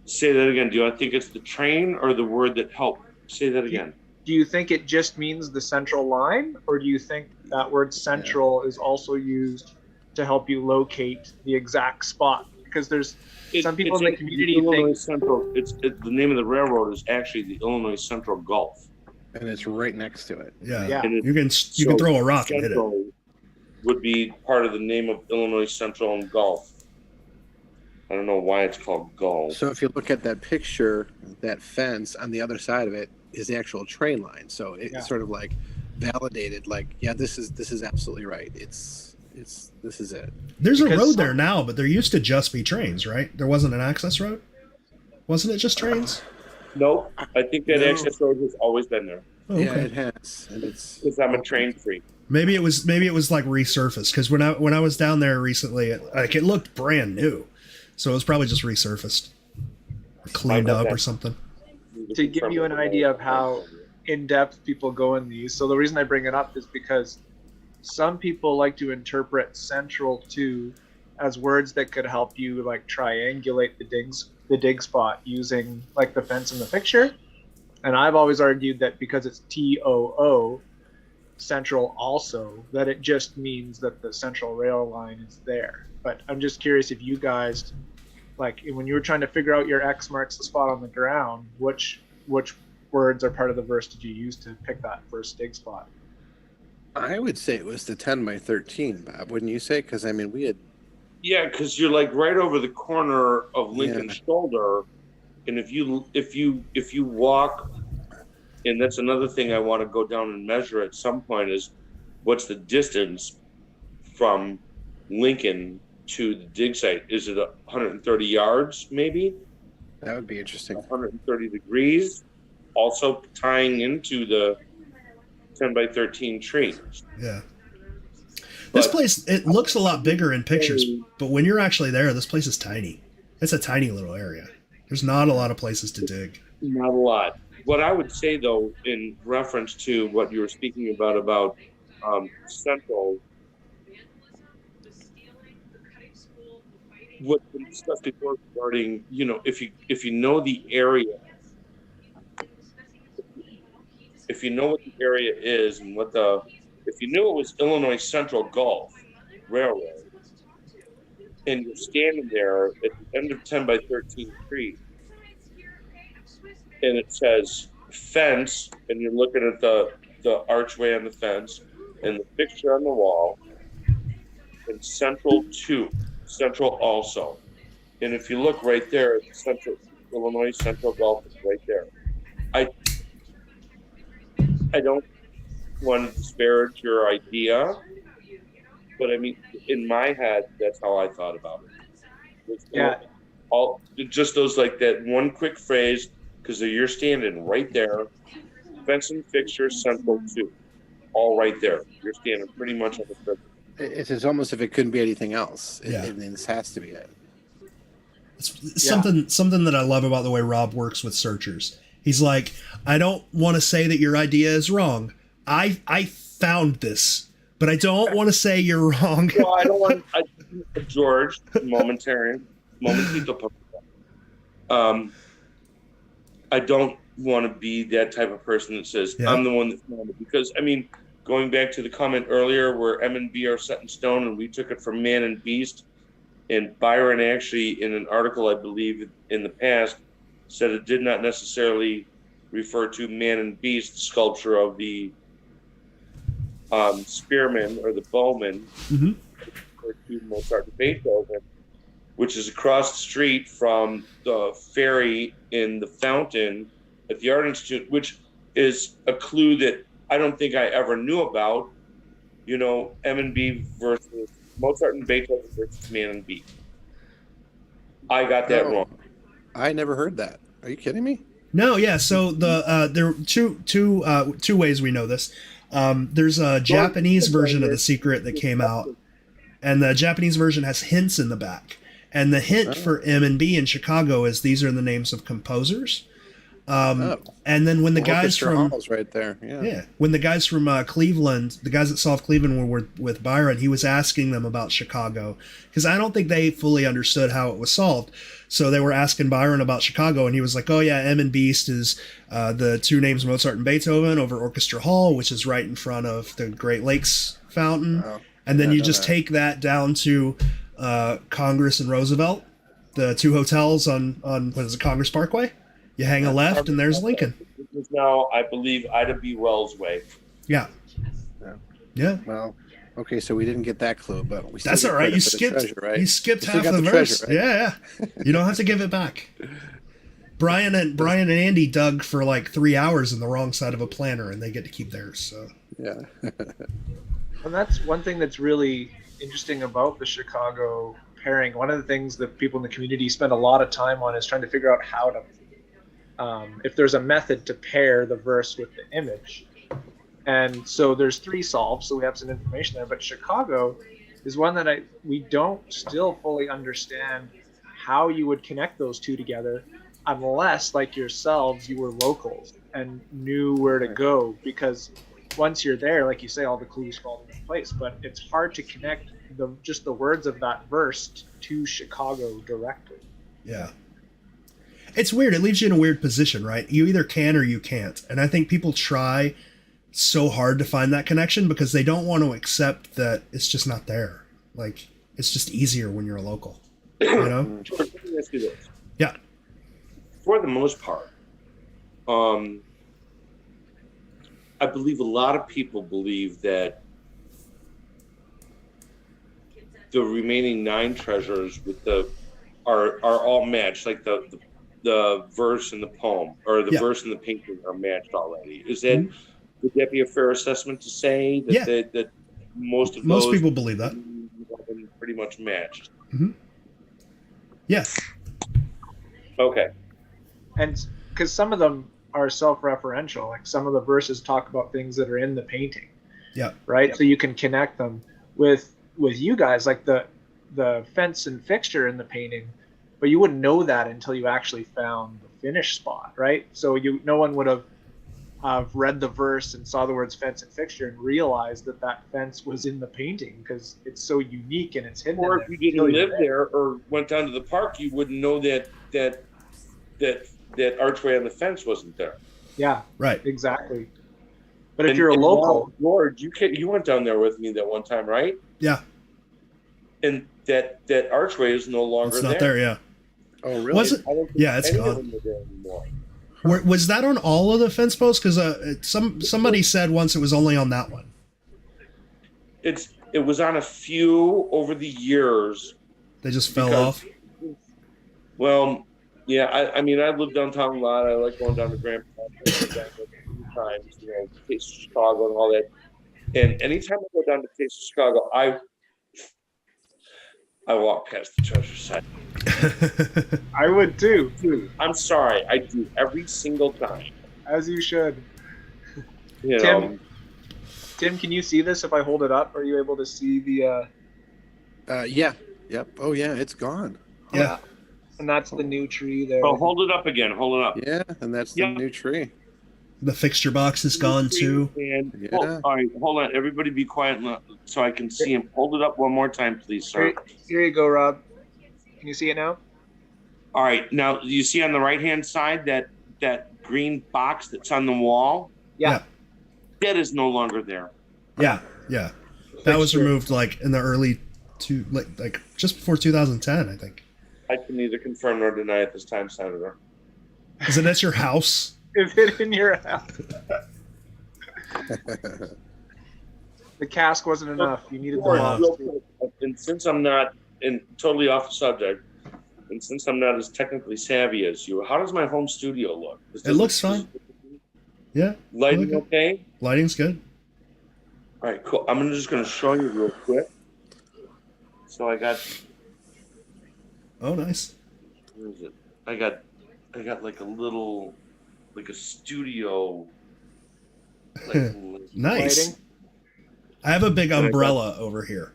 Say that again. Do I think it's the train or the word that helped? Say that again. Do you think it just means the central line, or do you think that word central is also used to help you locate the exact spot? Because there's some people in the community think Central. The name of the railroad is actually the Illinois Central Gulf, and it's right next to it. Yeah. You can throw a rock and hit it. Would be part of the name of Illinois Central and Gulf. I don't know why it's called Gulf. So if you look at that picture, that fence on the other side of it is the actual train line. So it's sort of like validated. Like, this is absolutely right. This is it. There's a road there now, but there used to just be trains, right? There wasn't an access road? Wasn't it just trains? No, I think that access road has always been there. Oh, okay. Yeah, it has. And it's because I'm a train freak. Maybe it was like resurfaced, because when I was down there recently, it looked brand new. So it was probably just resurfaced or cleaned up or something. To give you an idea of how in-depth people go in these. So the reason I bring it up is because some people like to interpret central to as words that could help you like triangulate the dig spot using like the fence in the picture. And I've always argued that because it's TOO, central also, that it just means that the central rail line is there. But I'm just curious if you guys, like when you were trying to figure out your X marks the spot on the ground, which words or part of the verse did you use to pick that first dig spot? I would say it was the 10 by 13, Bob. Wouldn't you say? Because I mean, we had. Yeah, because you're like right over the corner of Lincoln's shoulder, and if you walk, and that's another thing I want to go down and measure at some point is what's the distance from Lincoln to the dig site? Is it 130 yards maybe? That would be interesting. 130 degrees, also tying into the 10 by 13 trees. Yeah. This place, it looks a lot bigger in pictures, but when you're actually there, this place is tiny. It's a tiny little area. There's not a lot of places to dig. Not a lot. What I would say, though, in reference to what you were speaking about central, what we discussed before regarding, if you know the area, if you know what the area is and if you knew it was Illinois Central Gulf Railroad, and you're standing there at the end of 10 by 13 Street, and it says fence, and you're looking at the archway on the fence, and the fixture on the wall, and Central 2. Central also. And if you look right there, Central Illinois Central Gulf is right there. I don't want to disparage your idea, but I mean, in my head, that's how I thought about it. All just those like that one quick phrase, because you're standing right there, fence and fixture Central 2, all right there. You're standing pretty much on the strip. It's almost if it couldn't be anything else. Yeah. This has to be it. It's something that I love about the way Rob works with searchers. He's like, I don't want to say that your idea is wrong. I found this, but I don't want to say you're wrong. Well, I don't want George momentary. I don't want to be that type of person that says I'm the one that found it, because I mean, going back to the comment earlier where M and B are set in stone, and we took it from man and beast, and Byron actually in an article I believe in the past said it did not necessarily refer to man and beast, the sculpture of the spearman or the bowman, or to Mozart and Beethoven, which is across the street from the ferry in the fountain at the Art Institute, which is a clue that I don't think I ever knew about. You know, M&B versus Mozart and Beethoven versus man and B. I got that wrong. I never heard that. Are you kidding me? No, yeah. So there are two ways we know this. There's a Japanese version of The Secret that came out, and the Japanese version has hints in the back. And the hint for M and B in Chicago is these are the names of composers. And then when the guys from Hall's right there, when the guys from Cleveland, the guys that solved Cleveland were with Byron, he was asking them about Chicago, because I don't think they fully understood how it was solved. So they were asking Byron about Chicago, and he was like, "Oh yeah, M and Beast is the two names Mozart and Beethoven over Orchestra Hall, which is right in front of the Great Lakes Fountain." And then you just take that down to Congress and Roosevelt, the two hotels on what is it, Congress Parkway. You hang a left, and there's Lincoln. This is now, I believe, Ida B. Wells' way. Yeah. Well, okay, so we didn't get that clue, but we still that's all right. You skipped. Treasure, right? You skipped half the verse. Treasure, right? Yeah. You don't have to give it back. Brian and Andy dug for like 3 hours in the wrong side of a planter, and they get to keep theirs. So. Yeah. And that's one thing that's really interesting about the Chicago pairing. One of the things that people in the community spend a lot of time on is trying to figure out how to, if there's a method to pair the verse with the image. And so there's 3 solves, so we have some information there. But Chicago is one that we don't still fully understand how you would connect those two together, unless, like yourselves, you were locals and knew where to go. Because once you're there, like you say, all the clues fall into place. But it's hard to connect just the words of that verse to Chicago directly. Yeah. It's weird. It leaves you in a weird position, right? You either can or you can't. And I think people try so hard to find that connection because they don't want to accept that it's just not there. Like, it's just easier when you're a local, you know? George, let me ask you this. Yeah. For the most part, I believe a lot of people believe that the remaining 9 treasures with are all matched, like the verse and the poem, or the verse and the painting are matched already. Is that would that be a fair assessment to say that that most people believe that have been pretty much matched? Yes. Okay. And because some of them are self-referential, like some of the verses talk about things that are in the painting. Yeah. Right. Yep. So you can connect them with you guys, like the fence and fixture in the painting, but you wouldn't know that until you actually found the finished spot, right? So no one would have read the verse and saw the words fence and fixture and realized that fence was in the painting because it's so unique and it's hidden. Or if you didn't live there or went down to the park, you wouldn't know that archway on the fence wasn't there. Yeah, right, exactly. But if you're a local, George, you went down there with me that one time, right? Yeah. And that archway is no longer there. It's not there, yeah. Oh, really? Was it? Yeah, it's gone. Was that on all of the fence posts? Because somebody said once it was only on that one. It was on a few over the years, They just fell Because- off. Well, yeah, I mean, I live downtown a lot. I like going down to Grand Rapids times, Taste of Chicago and all that. And anytime I go down to Taste of Chicago, I walk past the treasure site. I would too. I'm sorry, I do every single time. As you should. You Tim, know, Tim, can you see this if I hold it up? Are you able to see the? Yeah. Yep. Oh yeah, it's gone. Yeah. And that's the new tree there. oh, hold it up again. Hold it up. Yeah, and that's the Yeah. new tree. The fixture box is gone too. And Yeah. all right, hold on. Everybody, be quiet so I can see him. Hold it up one more time, please, sir. Here you go, Rob. Can you see it now? All right. Now, you see on the right-hand side that green box that's on the wall? Yeah. That is no longer there. Yeah. That was removed like in the early like just before 2010, I think. I can neither confirm nor deny at this time, Senator. Is it at your house? Is it in your house? The cask wasn't enough. You needed the Yeah. lobster. And since I'm not, and totally off the subject, and since I'm not as technically savvy as you, how does my home studio look? It looks fine. Yeah. Lighting Look okay? Lighting's good. All right, cool. I'm just going to show you real quick. So I got, Oh, nice. where is it? I got like a little, like a studio. Like, Nice. Lighting. I have a big umbrella over here.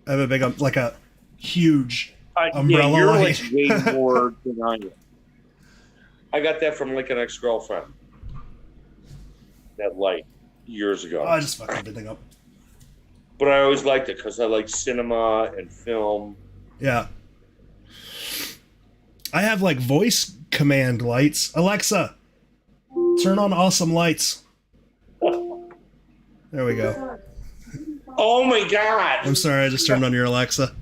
I have a big, like a huge umbrella yeah, you're light. like way more than I am. I got that from like an ex-girlfriend. That light years ago. Oh, I just fucked everything up. But I always liked it because I like cinema and film. Yeah. I have like voice command lights. Alexa, turn on awesome lights. There we go. Oh my god! I'm sorry, I just turned on your Alexa.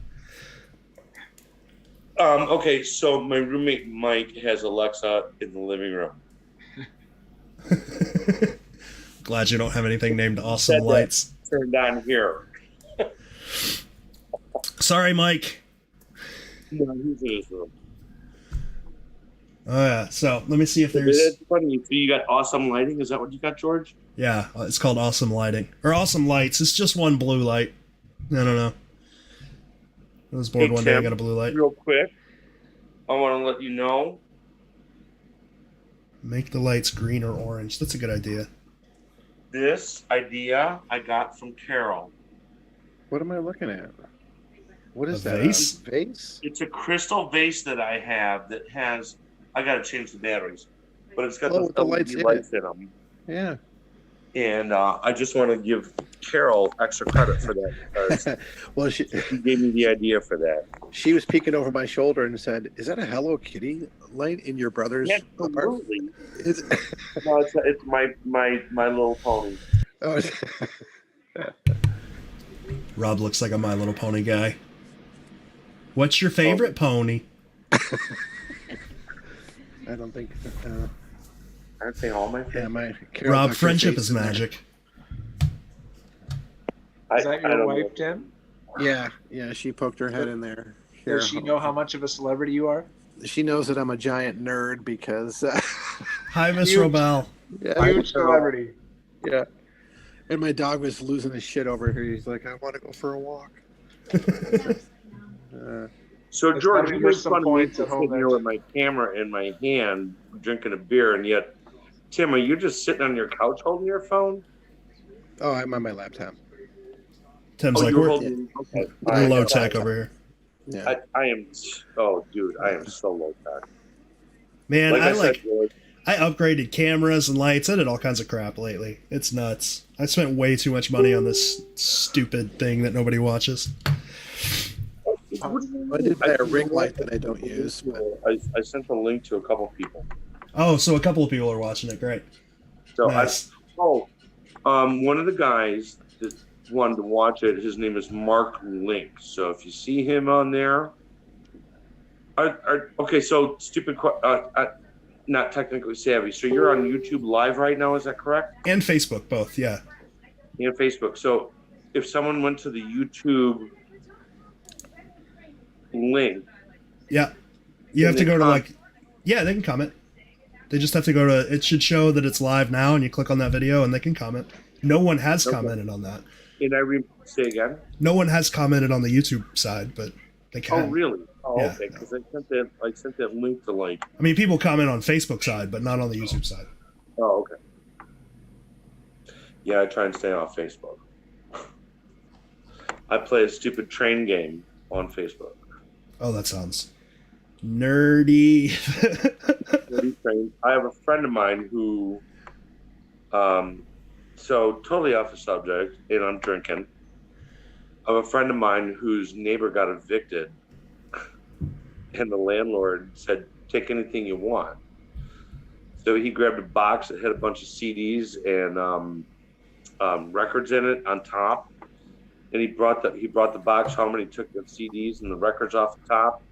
Okay, so my roommate Mike has Alexa in the living room. Glad you don't have anything named Awesome Said that. Lights. Turned on here. Sorry, Mike. No, he's in his room. Oh yeah. So let me see if there's. It's funny. So you got awesome lighting. Is that what you got, George? Yeah, it's called Awesome Lighting or Awesome Lights. It's just one blue light. I don't know. I was bored Hey, one day. I Tim, got a blue light. Real quick, I want to let you know. Make the lights green or orange. That's a good idea. This idea I got from Carol. What am I looking at? What is A that? vase? A vase? It's a crystal vase that I have that has. I got to change the batteries, but it's got Oh, the the LED lights lights in in them. Yeah. And I just want to give Carol extra credit for that because Well, she gave me the idea for that. she was peeking over my shoulder and said, "Is that a Hello Kitty light in your brother's apartment?" Absolutely. Is- No, it's my little pony. Oh, Rob looks like a My Little Pony guy. What's your favorite pony? I don't think. Aren't they all my Yeah, favorites? my Carol Rob, Dr. friendship Face is in there. magic. Is that I your don't wife, know. Tim? Yeah. She poked her head in there. Here, Does she know how much of a celebrity you are? She knows that I'm a giant nerd because. Hi, Miss Huge. Wrobel. Yeah, Huge celebrity. yeah. And my dog was losing his shit over here. He's like, "I want to go for a walk." So It's George, gotta you give make some fun of me points for at home, sitting here Ed. with my camera in my hand, drinking a beer, and yet, Tim, are you just sitting on your couch holding your phone? Oh, I'm on my laptop. Tim's like, you're we're holding. Okay. we're low tech over here. Yeah. I am. Oh, dude, I am so low tech. Man, Like I, I said, George, I upgraded cameras and lights. I did all kinds of crap lately. It's nuts. I spent way too much money on this stupid thing that nobody watches. I did buy a ring light that I don't use. But I sent a link to a couple people. Oh, so a couple of people are watching it. Great. So Nice. one of the guys that wanted to watch it, his name is Mark Link. So if you see him on there, okay. So stupid, not technically savvy. So you're on YouTube Live right now, is that correct? And Facebook, both. Yeah. And Facebook. So if someone went to the YouTube link. Yeah. You have to go to like, yeah, they can comment. They just have to go to, it should show that it's live now, and you click on that video and they can comment. No one has commented on that. And say again? No one has commented on the YouTube side, but they can. Oh, really? Oh, Yeah, okay. Because I sent that link to like. I mean, people comment on Facebook side, but not on the YouTube side. Oh, okay. Yeah, I try and stay off Facebook. I play a stupid train game on Facebook. Oh, that sounds nerdy. I have a friend of mine who, so totally off the subject, and I'm drinking. I have a friend of mine whose neighbor got evicted, and the landlord said, "Take anything you want." So he grabbed a box that had a bunch of CDs and records in it on top, and he brought the box home, and he took the CDs and the records off the top,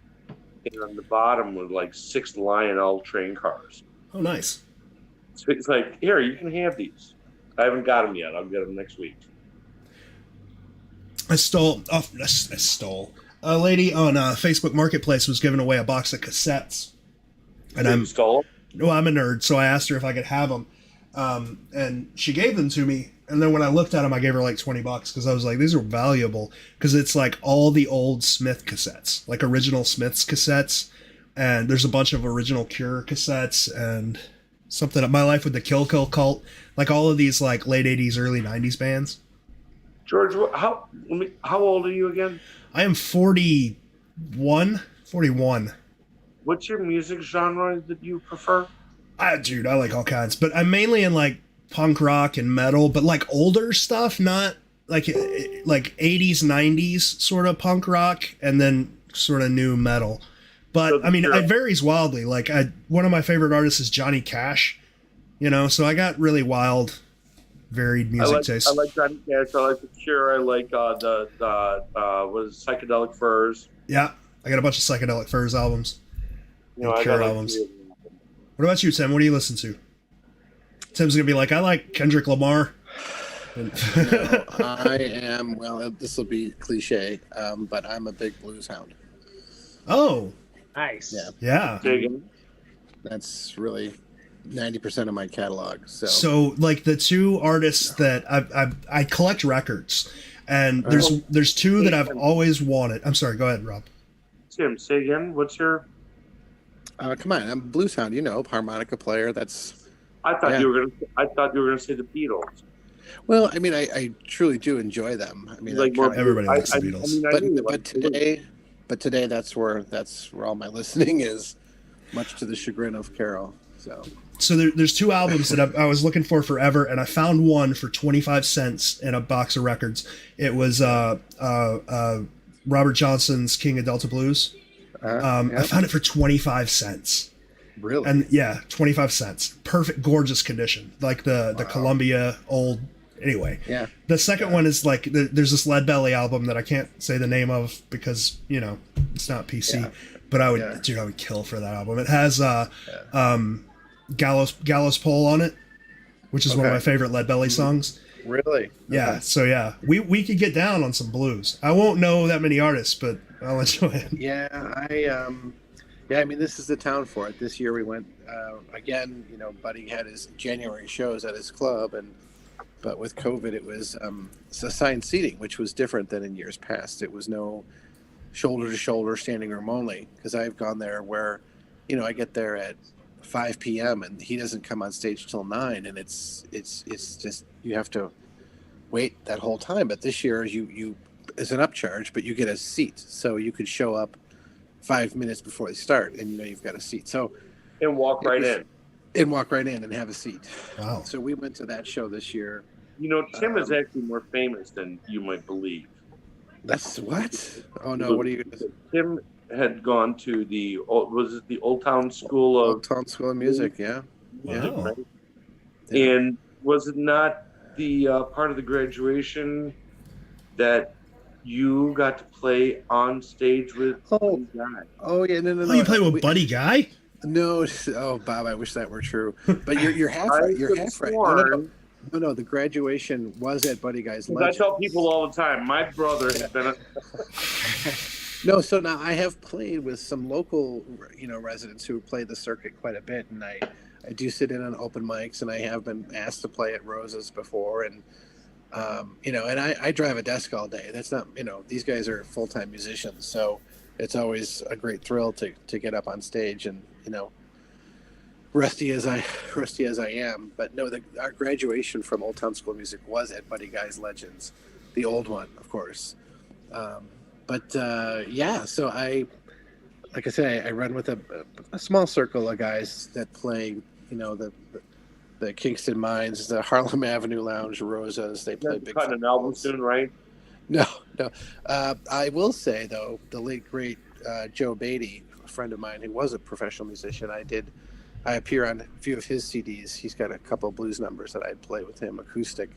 and on the bottom were like 6 Lionel train cars. Oh, nice. So he's like, "Here, you can have these." I haven't got them yet. I'll get them next week. I stole. A lady on Facebook Marketplace was giving away a box of cassettes, and You stole them? well, I'm a nerd, so I asked her if I could have them, and she gave them to me. And then when I looked at them, I gave her like $20 because I was like, these are valuable because it's like all the old Smith cassettes, like original Smiths cassettes, and there's a bunch of original Cure cassettes and something. My Life with the Kill Kill Cult, like all of these like late '80s, early '90s bands. George, how old are you again? I am 41. What's your music genre that you prefer? Dude, I like all kinds, but I'm mainly in like punk rock and metal, but like older stuff, not like 80s, 90s sort of punk rock, and then sort of new metal. But So I mean, you're- it varies wildly. Like one of my favorite artists is Johnny Cash, so I got really wild, varied music taste. I like Johnny Cash. I like The Cure. I like what is it, Psychedelic Furs. Yeah, I got a bunch of Psychedelic Furs albums. I Cure got albums. What about you, Tim? What do you listen to? Tim's gonna be like, I like Kendrick Lamar. No, I am. Well, this will be cliche, but I'm a big blues hound. Oh, Nice. Yeah. yeah. Digging. That's really 90% of my catalog. So like the two artists that I collect records, and there's two that I've always wanted. I'm sorry. Go ahead, Rob. Tim, say again. What's your? Come on, I'm a blues hound. Harmonica player. That's I thought Yeah. you were gonna say the Beatles. well. I mean, I truly do enjoy them. I mean, Like I more kinda- Everybody likes the I Beatles. mean, I but knew, but like, today that's where all my listening is, much to the chagrin of Carol. So there's two albums that I was looking for forever, and I found one for 25 cents in a box of records. It was Robert Johnson's King of Delta Blues. Yeah. I found it for 25 cents. Really? And yeah, 25 cents. Perfect, gorgeous condition. Like the Columbia old. Anyway, Yeah. the second one is like there's this Lead Belly album that I can't say the name of because it's not PC. Yeah. But I would, Yeah. dude, I would kill for that album. It has Gallows Pole on it, which is one of Okay. my favorite Lead Belly songs. Really? Yeah, Okay. so yeah, we could get down on some blues. I won't know that many artists, but I'll enjoy it. Yeah, I mean, this is the town for it. This year we went again. Buddy had his January shows at his club, but with COVID, it was assigned seating, which was different than in years past. It was no shoulder to shoulder standing room only, because I've gone there where, I get there at 5 p.m. and he doesn't come on stage till 9, and it's just you have to wait that whole time. But this year you is an upcharge, but you get a seat, so you could show up 5 minutes before they start, and you've got a seat. So and walk right in. and walk right in and have a seat. Wow. So we went to that show this year. Tim is actually more famous than you might believe. That's what? Oh no! What are you? Tim had gone to the Old Town School of Old Town School of Music? Yeah. Wow. right? Yeah. And was it not the part of the graduation that you got to play on stage with? Oh. the guy? Oh yeah, no. Oh, you play with Buddy Guy? No, oh Bob, I wish that were true. But you're half I right. You're could've half right. sworn- No. The graduation was at Buddy Guy's I Legends. tell people all the time, my brother has been No, so now I have played with some local, residents who play the circuit quite a bit, and I do sit in on open mics, and I have been asked to play at Rose's before, and and I drive a desk all day. That's not, these guys are full-time musicians, so it's always a great thrill to get up on stage, and rusty as I am, but no, our graduation from Old Town School of Music was at Buddy Guy's Legends, the old one, of course. So like I say, I run with a small circle of guys that play, the Kingston Mines, the Harlem Avenue Lounge, Rosas. They play big. Cutting an album soon, right? No. I will say though, the late great Joe Beatty, a friend of mine who was a professional musician, I appear on a few of his CDs. He's got a couple of blues numbers that I'd play with him acoustic,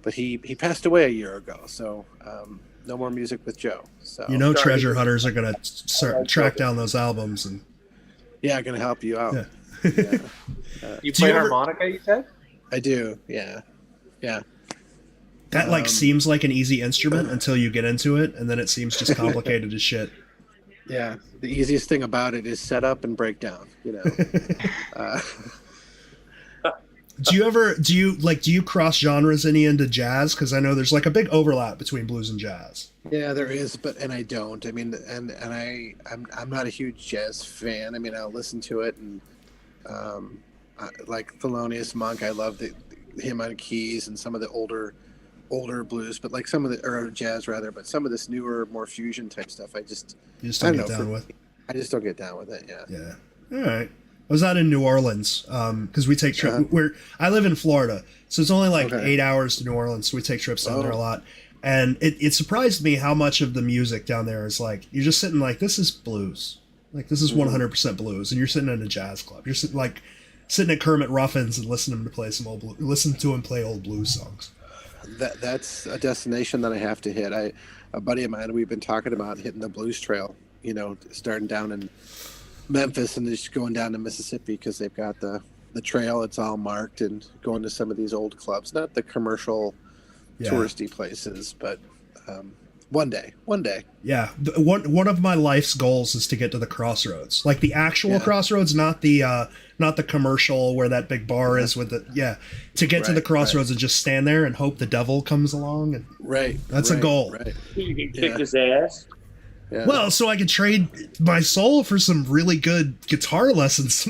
but he passed away a year ago, so no more music with Joe. So treasure hunters are gonna track down those albums and gonna help you out. Yeah. You play harmonica, you said? I do. Yeah. That seems like an easy instrument until you get into it, and then it seems just complicated as shit. Yeah, the easiest thing about it is set up and break down. Do you cross genres any into jazz? Because I know there's like a big overlap between blues and jazz. Yeah, there is, and I don't. I mean, I'm not a huge jazz fan. I mean, I'll listen to it, and like Thelonious Monk, I love him on keys and some of the older blues, but like or jazz rather, but some of this newer, more fusion type stuff, I just don't get down with. I just don't get down with it. Yeah. All right. I was out in New Orleans because we take trips. I live in Florida, so it's only like 8 hours to New Orleans. So we take trips down there a lot, and it surprised me how much of the music down there is like you're just sitting like this is blues, like this is 100% blues, and you're sitting in a jazz club. You're sitting at Kermit Ruffin's and listening to him play play old blues songs. That's a destination that I have to hit. A buddy of mine, we've been talking about hitting the blues trail. Starting down in Memphis and just going down to Mississippi because they've got the trail. It's all marked, and going to some of these old clubs, not the commercial touristy places, but one day. Yeah. One of my life's goals is to get to the Crossroads, like the actual Crossroads, not the commercial where that big bar is with to get to the Crossroads and just stand there and hope the devil comes along. And that's a goal. Right. You can kick his ass. Yeah. Well, so I could trade my soul for some really good guitar lessons.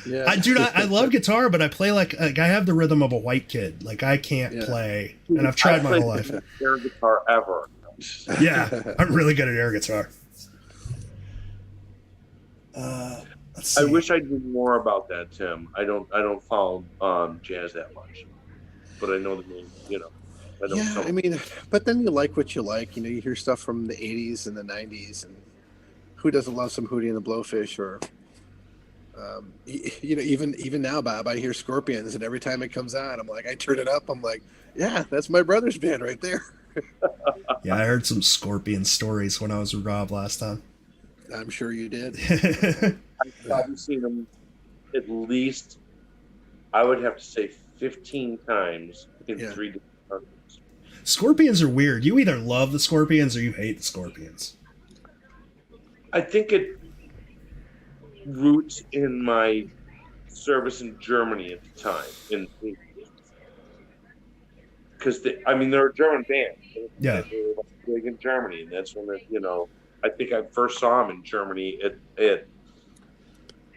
Yeah. I love guitar, but I play like I have the rhythm of a white kid. Like I can't play, and I've tried my whole life. Air guitar ever. Yeah, I'm really good at air guitar. Let's see. I wish I knew more about that, Tim. I don't follow jazz that much, but I know the name. I mean, but then you like what you like. You hear stuff from the 80s and the 90s, and who doesn't love some Hootie and the Blowfish? Or, even now, Bob, I hear Scorpions, and every time it comes on, I'm like, I turn it up. I'm like, yeah, that's my brother's band right there. Yeah, I heard some Scorpion stories when I was with Rob last time. I'm sure you did. I've probably seen them at least, I would have to say, 15 times in 3 different countries. Scorpions are weird. You either love the Scorpions or you hate the Scorpions. I think it roots in my service in Germany at the time. Because they're a German band. Yeah. They were big in Germany, and that's when I think I first saw them in Germany at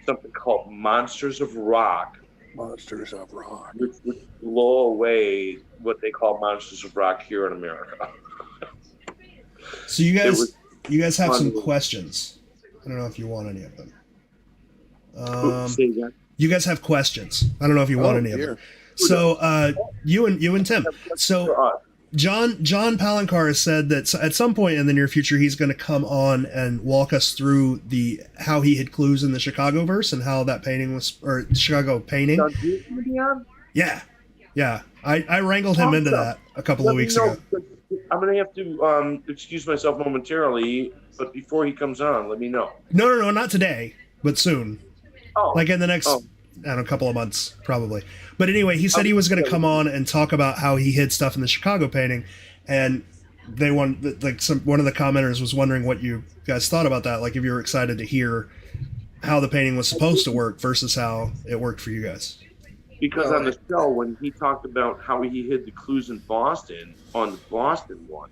something called Monsters of Rock. Monsters of Rock. Which would blow away what they call Monsters of Rock here in America. So you guys have some questions. I don't know if you want any of them. You guys have questions. I don't know if you want any of them. So you and Tim. So John Palancar has said that at some point in the near future he's going to come on and walk us through how he hid clues in the Chicago verse and how that painting was, or Chicago painting. Yeah. I wrangled him into that a couple of weeks ago. I'm going to have to excuse myself momentarily, but before he comes on, let me know. No, not today, but soon. Oh. Like in the next, I don't know, couple of months, probably. But anyway, he said he was going to come on and talk about how he hid stuff in the Chicago painting. And one of the commenters was wondering what you guys thought about that. Like if you were excited to hear how the painting was supposed to work versus how it worked for you guys. Because on the show, when he talked about how he hid the clues in Boston on the Boston one,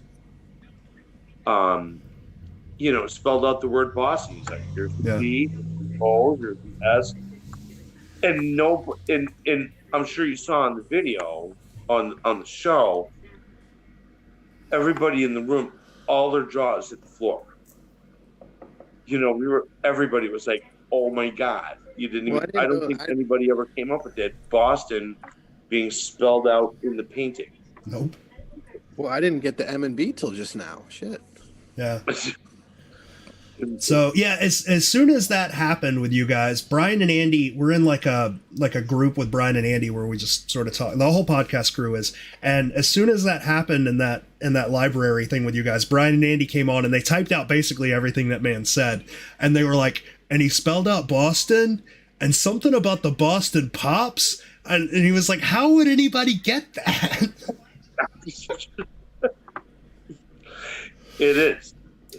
spelled out the word Boston. He's like, here's the B, here's the O, here's the S. And I'm sure you saw in the video on the show, everybody in the room, all their jaws hit the floor. Everybody was like, oh my God. You didn't even, I don't think anybody ever came up with that. Boston being spelled out in the painting. Nope. Well, I didn't get the M and B till just now. Shit. Yeah. So yeah, as soon as that happened with you guys, Brian and Andy, we're in like a group with Brian and Andy where we just sort of talk. The whole podcast crew is, and as soon as that happened in that library thing with you guys, Brian and Andy came on and they typed out basically everything that man said, and they were like, and he spelled out Boston and something about the Boston Pops, and he was like, how would anybody get that? It is.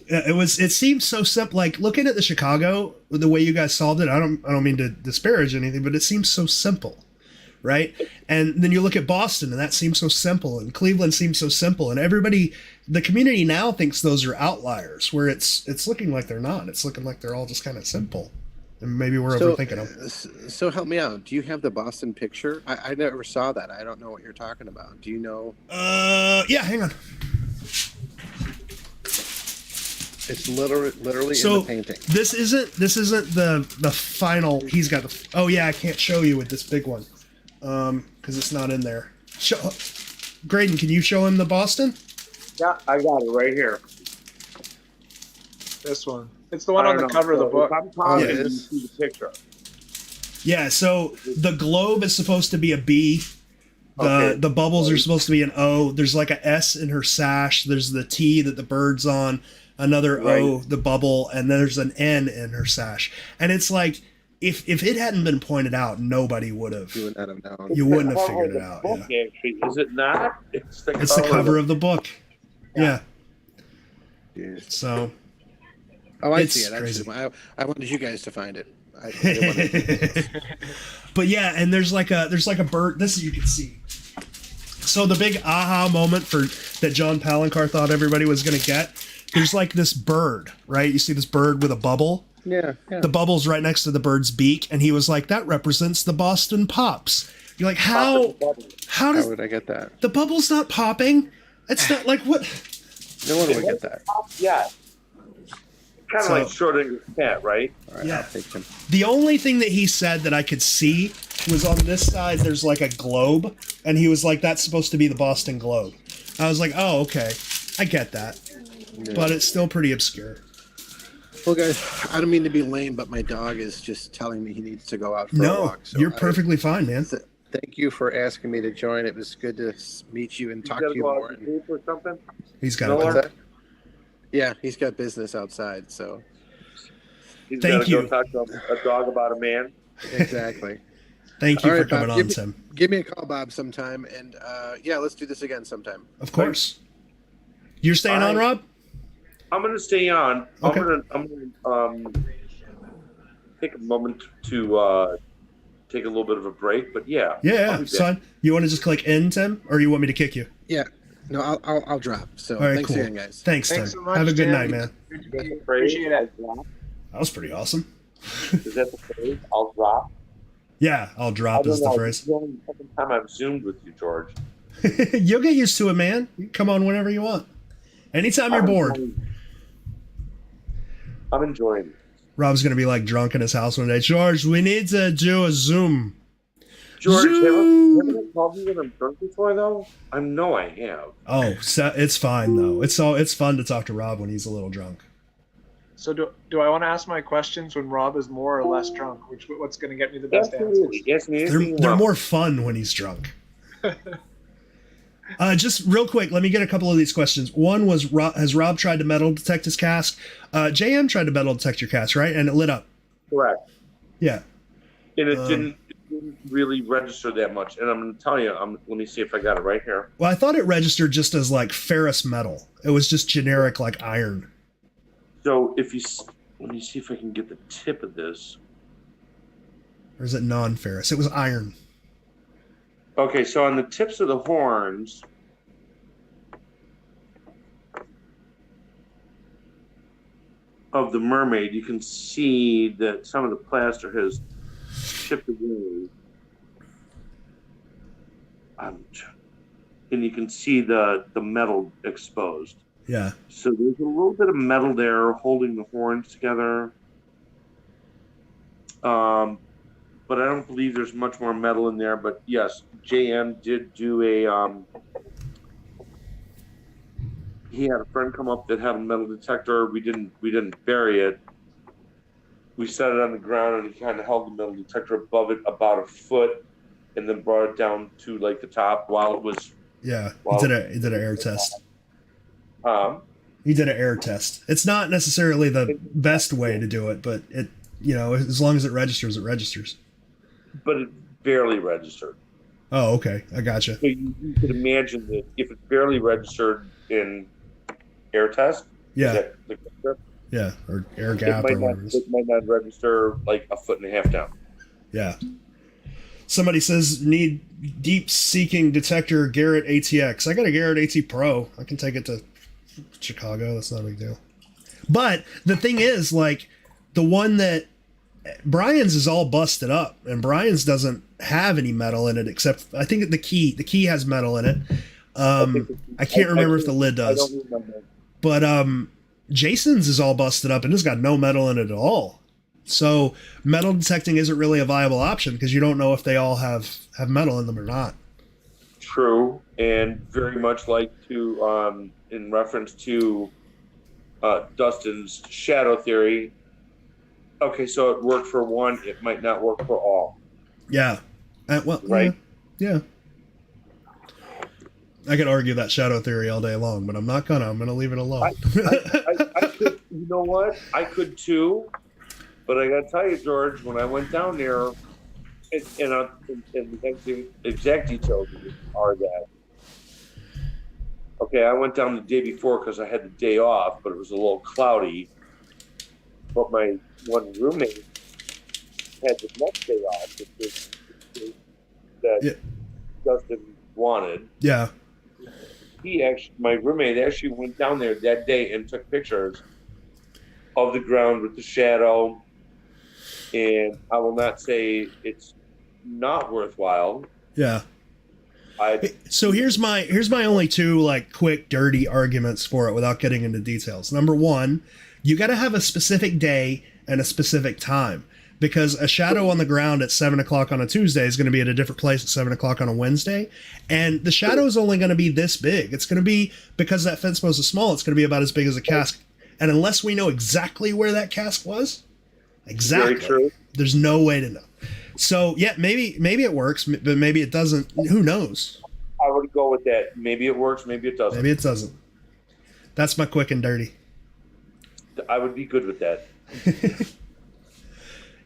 It seemed so simple. Like looking at the Chicago, the way you guys solved it, I don't mean to disparage anything, but it seems so simple, right? And then you look at Boston, and that seems so simple, and Cleveland seems so simple, and everybody, the community now thinks those are outliers, where it's looking like they're not. It's looking like they're all just kind of simple, and maybe we're overthinking them. So help me out. Do you have the Boston picture? I never saw that. I don't know what you're talking about. Do you know? Yeah, hang on. It's literally so in the painting. This isn't the final. He's got the. Oh yeah, I can't show you with this big one, because it's not in there. Graydon, can you show him the Boston? Yeah, I got it right here. This one. It's the one on the cover of the book. I'm talking, you see the picture. Yeah. So the globe is supposed to be a B. The bubbles are supposed to be an O. There's like a S in her sash. There's the T that the bird's on. Another O, the bubble, and there's an N in her sash. And it's like, if it hadn't been pointed out, nobody would have. You wouldn't have known. You wouldn't have figured it out. Book, yeah. Actually, is it not? It's the cover of the book. Yeah. Jeez. So. Oh, I see it. I wanted you guys to find it. But yeah, and there's like a bird. This you can see. So the big aha moment that John Palancar thought everybody was going to get. There's like this bird, right? You see this bird with a bubble? Yeah. The bubble's right next to the bird's beak, and he was like, that represents the Boston Pops. You're like, how would I get that? The bubble's not popping. It's not like what? No one would get that. Yeah. Kind of like Schrodinger's cat, right? All right, yeah. I'll take him. The only thing that he said that I could see was on this side, there's like a globe, and he was like, that's supposed to be the Boston Globe. I was like, oh, okay. I get that. Yeah. But it's still pretty obscure. Well, guys, I don't mean to be lame, but my dog is just telling me he needs to go out for a walk. So you're perfectly fine, man. Thank you for asking me to join. It was good to meet you and talk to you more. Or something? He's got Yeah, he's got business outside, so. He's Thank you. Go talk to a dog about a man. Exactly. Thank you for coming on, Tim. Give me a call, Bob, sometime, and let's do this again sometime. Of course. You're staying on, Rob? I'm going to stay on. Okay. I'm going to take a moment to take a little bit of a break, but yeah. Yeah, it's fine. You want to just click end, Tim, or you want me to kick you? Yeah. No, I'll drop. So right, thanks cool. again, guys. Thanks, Tim. So much, have a good Tim. night, man. Appreciate it. That was pretty awesome. Is that the phrase? I'll drop? Yeah, I'll drop is the phrase. It's the only second time I've Zoomed with you, George. You'll get used to it, man. You can come on whenever you want. Anytime you're bored. I'm enjoying it. Rob's going to be like drunk in his house one day. George, we need to do a Zoom. George, haven't you called me when I'm drunk before, though? I know I have. Oh, it's fine, though. It's fun to talk to Rob when he's a little drunk. So do I want to ask my questions when Rob is more or less drunk? What's going to get me the best answers? Yes, they're more fun when he's drunk. Just real quick, let me get a couple of these questions. One was, has Rob tried to metal detect his cask? JM tried to metal detect your cask, right? And it lit up. Correct. Yeah. And it didn't didn't really register that much. And I'm going to tell you, let me see if I got it right here. Well, I thought it registered just as like ferrous metal. It was just generic like iron. So if you, let me see if I can get the tip of this. Or is it non-ferrous? It was iron. Okay, so on the tips of the horns, of the mermaid, you can see that some of the plaster has chipped away. And you can see the metal exposed. Yeah. So there's a little bit of metal there holding the horns together. But I don't believe there's much more metal in there. But yes, JM did do a. He had a friend come up that had a metal detector. We didn't bury it. We set it on the ground and he kind of held the metal detector above it about a foot, and then brought it down to like the top while it was. Yeah, he did an air test. He did an air test. It's not necessarily the best way to do it, but it, as long as it registers, it registers. But it barely registered. Oh, okay. I gotcha. So you could imagine that if it barely registered in air test, yeah, or air gap, or whatever. It might not register like a foot and a half down. Yeah. Somebody says need deep seeking detector Garrett ATX. I got a Garrett AT Pro. I can take it to Chicago. That's not a big deal. But the thing is, like, the one that Brian's is all busted up, and Brian's doesn't have any metal in it except I think the key has metal in it. I can't remember if the lid does. I don't remember. But Jason's is all busted up and it's got no metal in it at all. So metal detecting isn't really a viable option because you don't know if they all have metal in them or not. True, and very much like to in reference to Dustin's shadow theory. Okay, so it worked for one, it might not work for all. Yeah. Well, right? Yeah. I could argue that shadow theory all day long, but I'm not gonna. I'm gonna leave it alone. I could, you know what? I could too, but I gotta tell you, George, when I went down there, and the exact details are that. Okay, I went down the day before because I had the day off, but it was a little cloudy. But my one roommate had the next day off, which was that Dustin wanted. Yeah. My roommate actually went down there that day and took pictures of the ground with the shadow. And I will not say it's not worthwhile. Yeah. So here's my only two like quick dirty arguments for it without getting into details. Number one, you got to have a specific day and a specific time, because a shadow on the ground at 7:00 on a Tuesday is going to be at a different place at 7:00 on a Wednesday. And the shadow is only going to be this big. It's going to be, because that fence post is small, it's going to be about as big as a cask. And unless we know exactly where that cask was, there's no way to know. So yeah, maybe it works, but maybe it doesn't. Who knows? I would go with that. Maybe it works, maybe it doesn't. Maybe it doesn't. That's my quick and dirty. I would be good with that.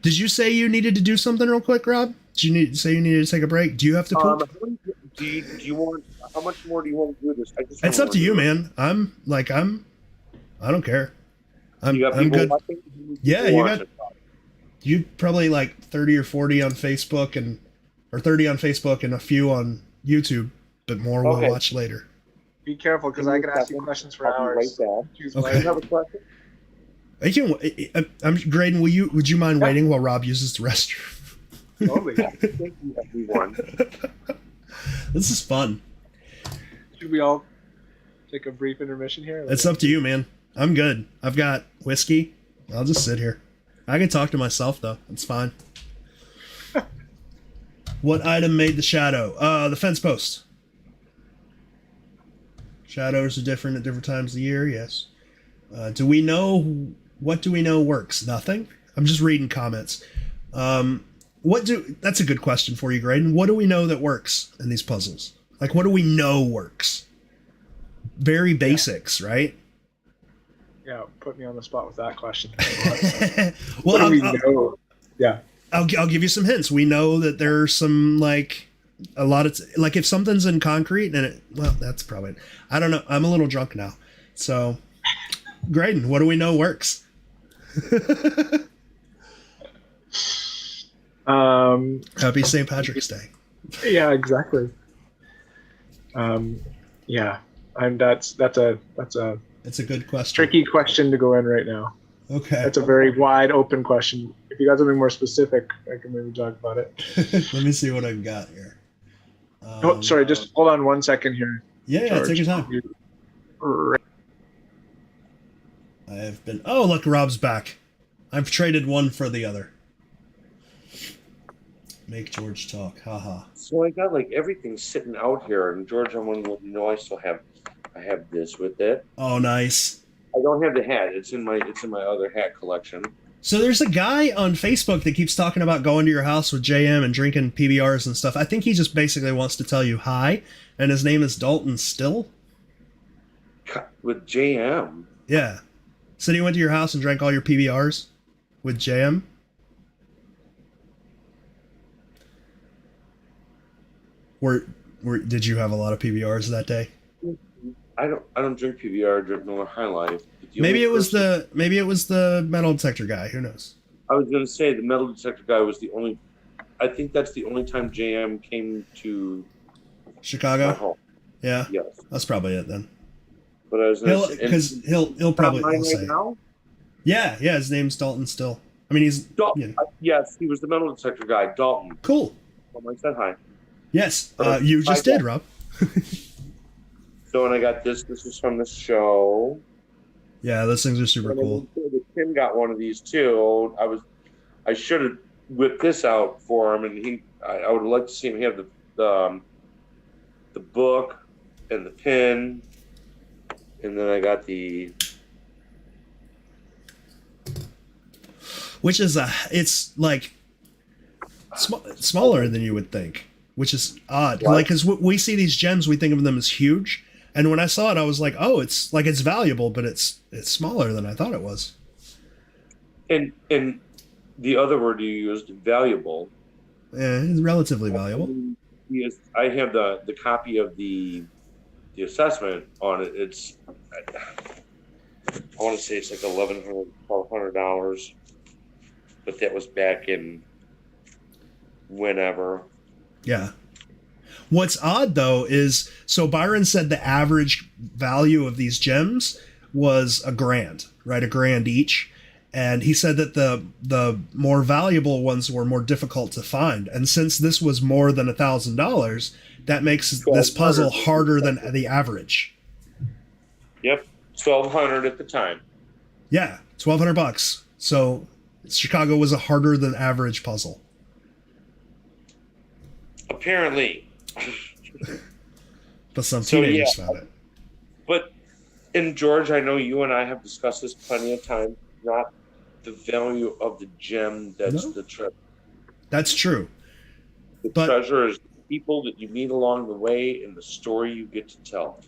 Did you say you needed to do something real quick, Rob? Did you say you needed to take a break? Do you have to poop? Do you want? How much more do you want to do this? It's up to you, man. I don't care. I'm good. Watching? Yeah, you probably like 30 or 40 on Facebook or 30 on Facebook and a few on YouTube, but more we'll watch later. Be careful, because I can ask you questions for hours. Okay. You have a question? I'm Graydon. Would you mind waiting while Rob uses the restroom? Totally. Thank you, everyone. This is fun. Should we all take a brief intermission here? It's up to you, man. I'm good. I've got whiskey. I'll just sit here. I can talk to myself though. It's fine. What item made the shadow? The fence post. Shadows are different at different times of the year. Yes. Do we know? What do we know works? Nothing. I'm just reading comments. That's a good question for you, Graydon. What do we know that works in these puzzles? Like, what do we know works? Very basics, right? Yeah, put me on the spot with that question. Well, what do we know? Yeah. I'll give you some hints. We know that there's some like a lot of like if something's in concrete and it, well, that's probably, I don't know. I'm a little drunk now. So Graydon, what do we know works? Happy St. Patrick's Day. Yeah, exactly. Yeah, that's a It's a good question. tricky question to go in right now. Okay. That's a very wide open question. If you guys want to be more specific, I can maybe talk about it. Let me see what I've got here. Oh, sorry, just hold on 1 second here. Yeah, George. take your time. I have been. Oh, look, Rob's back. I've traded one for the other. Make George talk. Haha. So I got like everything sitting out here, and George, I want to let you know I have this with it. Oh, nice. I don't have the hat. It's in my other hat collection. So there's a guy on Facebook that keeps talking about going to your house with JM and drinking PBRs and stuff. I think he just basically wants to tell you hi, and his name is Dalton Still. With JM. Yeah. Said he went to your house and drank all your PBRs with JM. Did you have a lot of PBRs that day? I don't drink PBR. I drink Miller High Life. Maybe it was the metal detector guy. Who knows? I was going to say the metal detector guy was the only. I think that's the only time JM came to Chicago. my home. Yeah. Yes. That's probably it then. But I was because he'll probably right say. now? Yeah. His name's Dalton Still. I mean, he's Dalton. Yes, he was the metal detector guy. Dalton. Cool. I said hi. Yes. You just did, Rob. So when I got this is from the show. Yeah, those things are super cool. Tim got one of these too. I should have whipped this out for him, and I would like to see him have the book and the pin, and then I got the. Which is it's like smaller than you would think, which is odd. What? Like, because we see these gems, we think of them as huge. And when I saw it, I was like, "Oh, it's valuable, but it's smaller than I thought it was." And the other word you used, valuable. Yeah, it's relatively valuable. Yes, I have the copy of the assessment on it. It's I want to say it's like $1,100, $1,200, but that was back in whenever. Yeah. What's odd, though, is so Byron said the average value of these gems was $1,000, right? $1,000 each. And he said that the more valuable ones were more difficult to find. And since this was more than $1,000, that makes this puzzle harder than the average. Yep, $1,200 at the time. Yeah, $1,200. So Chicago was a harder than average puzzle. Apparently. But some teenagers found it. But, and George, I know you and I have discussed this plenty of times, not the value of the gem that's the treasure. That's true. The treasure is people that you meet along the way and the story you get to tell.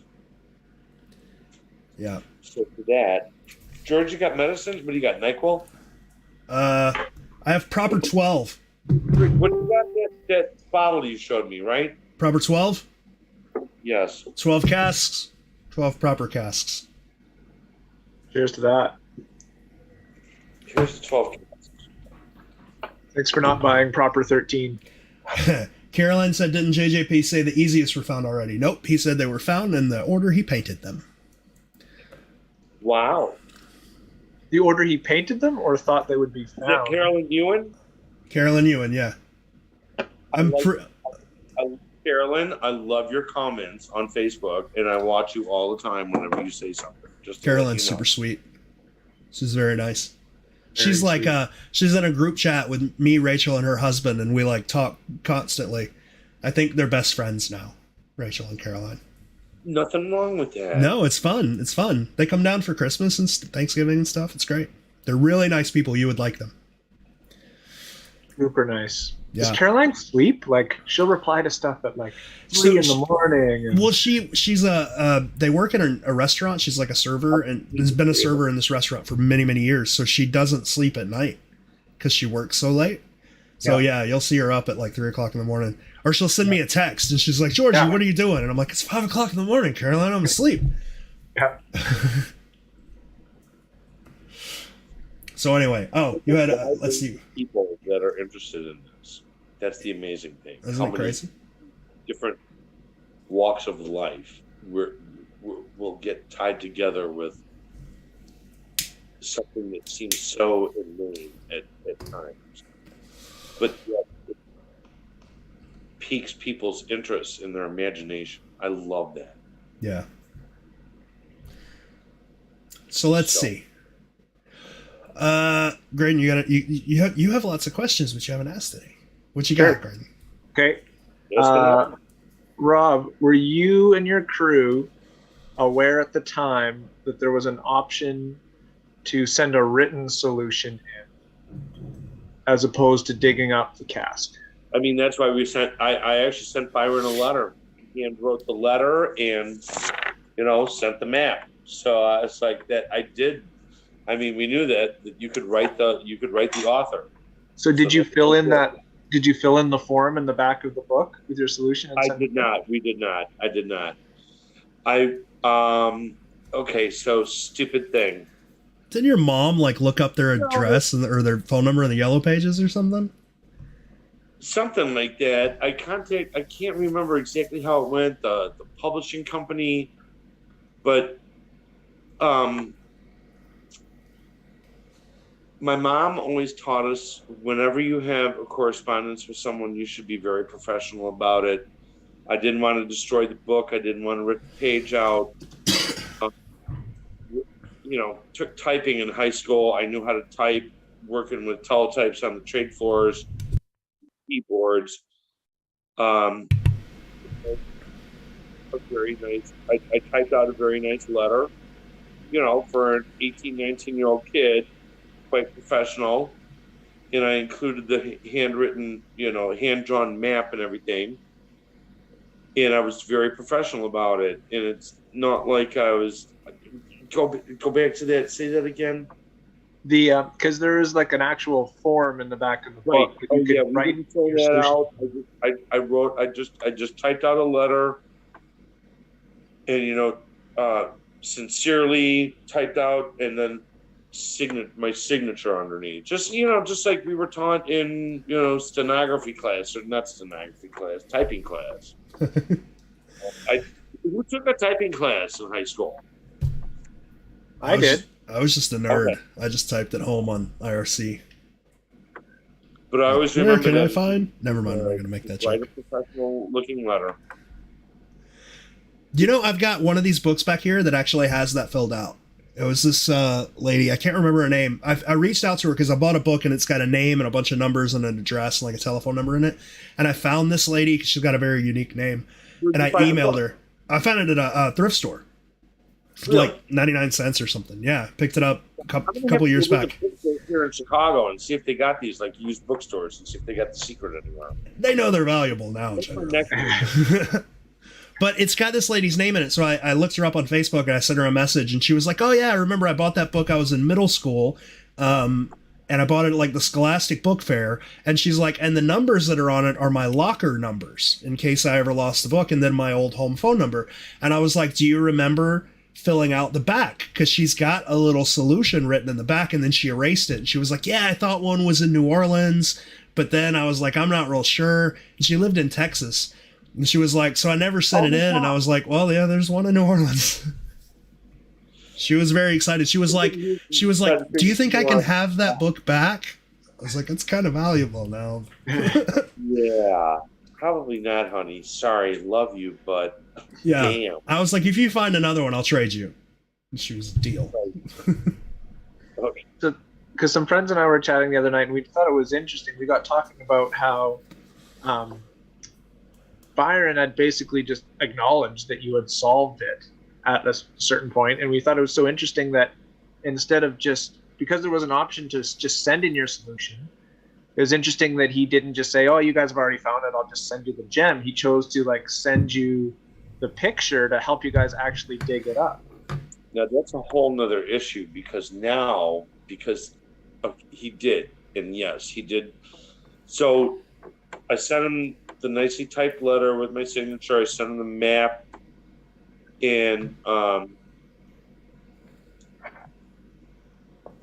Yeah. So for that, George, you got medicines? What do you got? NyQuil? I have Proper 12. What you got that bottle you showed me, right? Proper 12? Yes. 12 casks. 12 proper casks. Cheers to that. Here's the 12 casks. Thanks for not buying Proper 13. Caroline said, didn't JJP say the easiest were found already? Nope, he said they were found in the order he painted them. Wow. The order he painted them or thought they would be Is that found? Carolyn Ewan? Carolyn Ewan, yeah. Carolyn, I love your comments on Facebook, and I watch you all the time whenever you say something. Carolyn's super sweet. She's very nice. She's like she's in a group chat with me, Rachel, and her husband, and we like talk constantly. I think they're best friends now, Rachel and Caroline. Nothing wrong with that. No, it's fun. It's fun. They come down for Christmas and Thanksgiving and stuff. It's great. They're really nice people. You would like them. Super nice. Yeah. Does Caroline sleep? Like, she'll reply to stuff at like 3 in the morning. And... Well, she's they work in a restaurant. She's like a server and has been a server in this restaurant for many, many years. So she doesn't sleep at night because she works so late. So yeah, you'll see her up at like 3 o'clock in the morning, or she'll send me a text and she's like, Georgie, what are you doing? And I'm like, it's 5 o'clock in the morning, Caroline, I'm asleep. Yeah. So anyway, you had let's see, people that are interested in this. That's the amazing thing. Isn't it crazy? Different walks of life will get tied together with something that seems so inane at times, but yet it piques people's interest in their imagination. I love that. Yeah. So let's see. Graydon, you have lots of questions, but you haven't asked any. What you got, Graydon? Okay. Rob, were you and your crew aware at the time that there was an option to send a written solution in, as opposed to digging up the cask? I mean, that's why I actually sent Byron a letter. He wrote the letter and, sent the map. So it's like that. I did. I mean, we knew that you could write the author. So did you fill in that? Did you fill in the form in the back of the book with your solution? I did not. We did not. I did not. Okay, so stupid thing. Didn't your mom look up their address or their phone number in the yellow pages or something? Something like that. I can't remember exactly how it went. The publishing company, but my mom always taught us, whenever you have a correspondence with someone, you should be very professional about it. I didn't want to destroy the book. I didn't want to rip the page out. Took typing in high school. I knew how to type, working with teletypes on the trade floors, keyboards. A very nice. I typed out a very nice letter, for an 18, 19-year-old kid. Quite professional, and I included the handwritten, hand-drawn map and everything, and I was very professional about it. And it's not like I was go back to that. Say that again. The because there is an actual form in the back of the book. Right. We didn't fill that out. I just typed out a letter, and sincerely typed out, and then my signature underneath, just like we were taught in stenography class, or not stenography class, typing class. Who took a typing class in high school? I did. I was just a nerd. Okay. I just typed at home on IRC. But I always remember. Can I find? Never mind. I'm not gonna make that joke. Write a professional looking letter. I've got one of these books back here that actually has that filled out. It was this lady. I can't remember her name. I reached out to her because I bought a book and it's got a name and a bunch of numbers and an address and a telephone number in it. And I found this lady because she's got a very unique name. And I emailed her. I found it at a thrift store for 99 cents or something. Yeah, picked it up a couple years back. Here in Chicago and see if they got these used bookstores and see if they got The Secret anywhere. They know they're valuable now. But it's got this lady's name in it. So I looked her up on Facebook and I sent her a message and she was like, oh yeah, I remember I bought that book. I was in middle school. And I bought it at the Scholastic Book Fair. And she's like, and the numbers that are on it are my locker numbers in case I ever lost the book, and then my old home phone number. And I was like, do you remember filling out the back? Because she's got a little solution written in the back, and then she erased it. And she was like, yeah, I thought one was in New Orleans. But then I was like, I'm not real sure. And she lived in Texas. And she was like, so I never sent it in. And I was like, well, yeah, there's one in New Orleans. She was very excited. She was like, do you think I can have that book back? I was like, it's kind of valuable now. Yeah, probably not, honey. Sorry, love you, but yeah. Damn. I was like, if you find another one, I'll trade you. And she was deal. Okay. So, because some friends and I were chatting the other night, and we thought it was interesting. We got talking about how Byron had basically just acknowledged that you had solved it at a certain point, and we thought it was so interesting that instead of just, because there was an option to just send in your solution, it was interesting that he didn't just say, oh, you guys have already found it, I'll just send you the gem. He chose to send you the picture to help you guys actually dig it up. Now that's a whole nother issue, because he did, and yes, he did So I sent him the nicely typed letter with my signature. I sent him the map, and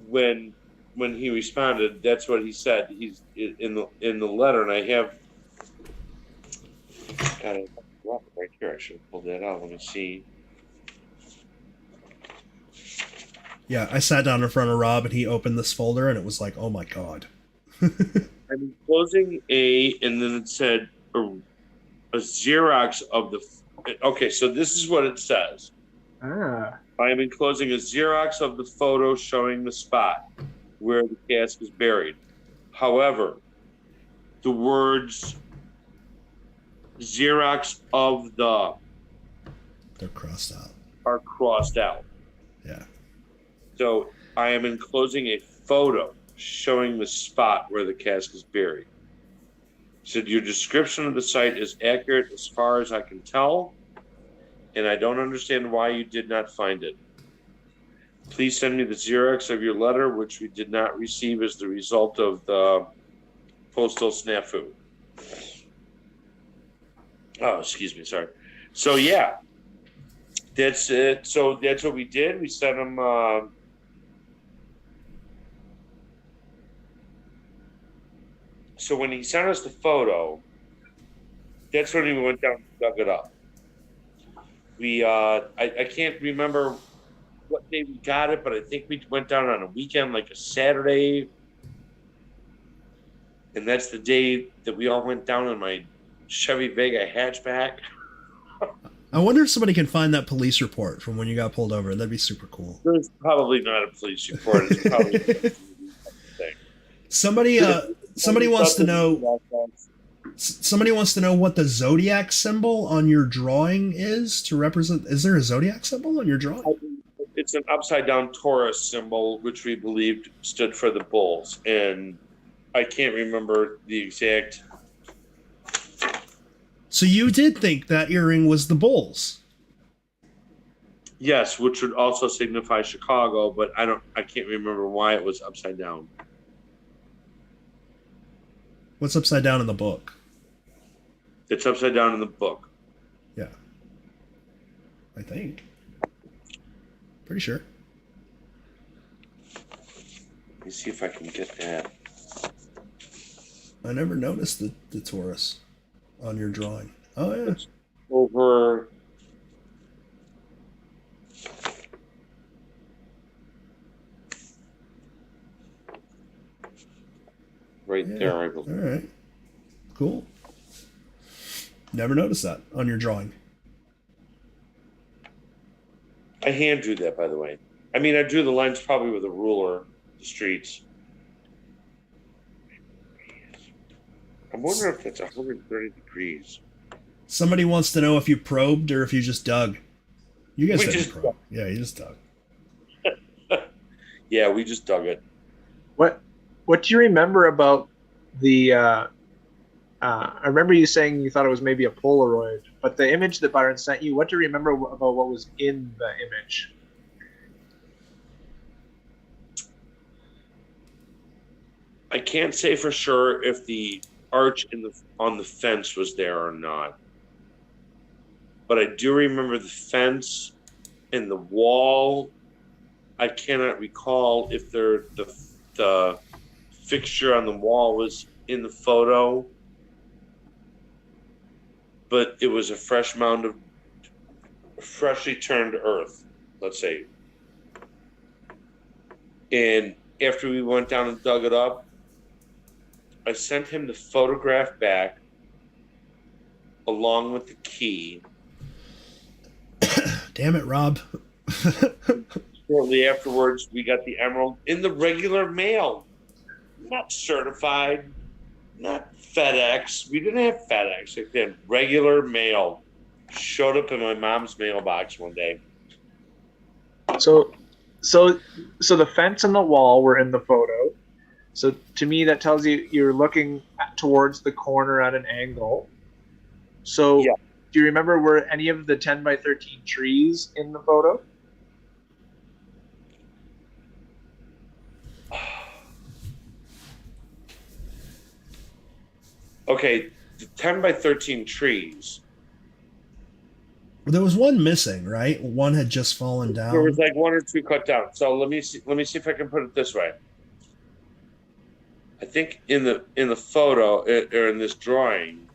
when he responded, that's what he said. He's in the letter, and I have got it right here. I should have pulled that out. Let me see. Yeah, I sat down in front of Rob, and he opened this folder, and it was like, oh my god. I'm closing a, and then it said a Xerox of the. Okay, so this is what it says. I am enclosing a Xerox of the photo showing the spot where the cask is buried. However, the words Xerox of the They're crossed out. are crossed out. Yeah. So I am enclosing a photo showing the spot where the cask is buried. Said your description of the site is accurate as far as I can tell, and I don't understand why you did not find it. Please send me the Xerox of your letter, which we did not receive as the result of the postal snafu. Oh, excuse me, sorry. So yeah, that's it. So that's what we did. We sent him. So when he sent us the photo, that's when we went down and dug it up. We I can't remember what day we got it, but I think we went down on a weekend, like a Saturday. And that's the day that we all went down in my Chevy Vega hatchback. I wonder if somebody can find that police report from when you got pulled over. That'd be super cool. There's probably not a police report. It's probably somebody wants to know. Somebody wants to know what the zodiac symbol on your drawing is to represent. Is there a zodiac symbol on your drawing? It's an upside down Taurus symbol, which we believed stood for the bulls, and I can't remember the exact. So you did think that earring was the bulls? Yes, which would also signify Chicago, but I can't remember why it was upside down. What's upside down in the book? It's upside down in the book. Yeah. I think. Pretty sure. Let me see if I can get that. I never noticed the Taurus on your drawing. Oh, yeah. It's over. Right there, I believe. All right. Cool. Never noticed that on your drawing. I hand drew that, by the way. I mean, I drew the lines probably with a ruler, the streets. I'm wondering if it's 130 degrees. Somebody wants to know if you probed or if you just dug. You guys didn't probe. Dug. Yeah, you just dug. Yeah, we just dug it. What do you remember about the? I remember you saying you thought it was maybe a Polaroid, but the image that Byron sent you. What do you remember about what was in the image? I can't say for sure if the arch on the fence was there or not, but I do remember the fence and the wall. I cannot recall if the fixture on the wall was in the photo, but it was a fresh mound of freshly turned earth, let's say. And after we went down and dug it up, I sent him the photograph back along with the key. Damn it, Rob. Shortly afterwards, we got the emerald in the regular mail. Not certified, not FedEx. We didn't have FedEx. We had regular mail. Showed up in my mom's mailbox one day. So the fence and the wall were in the photo. So to me, that tells you you're looking towards the corner at an angle. So yeah. Do you remember were any of the 10 by 13 trees in the photo? Okay, the 10 by 13 trees. There was one missing, right? One had just fallen down. There was like one or two cut down. So let me see if I can put it this way. I think in the photo or in this drawing,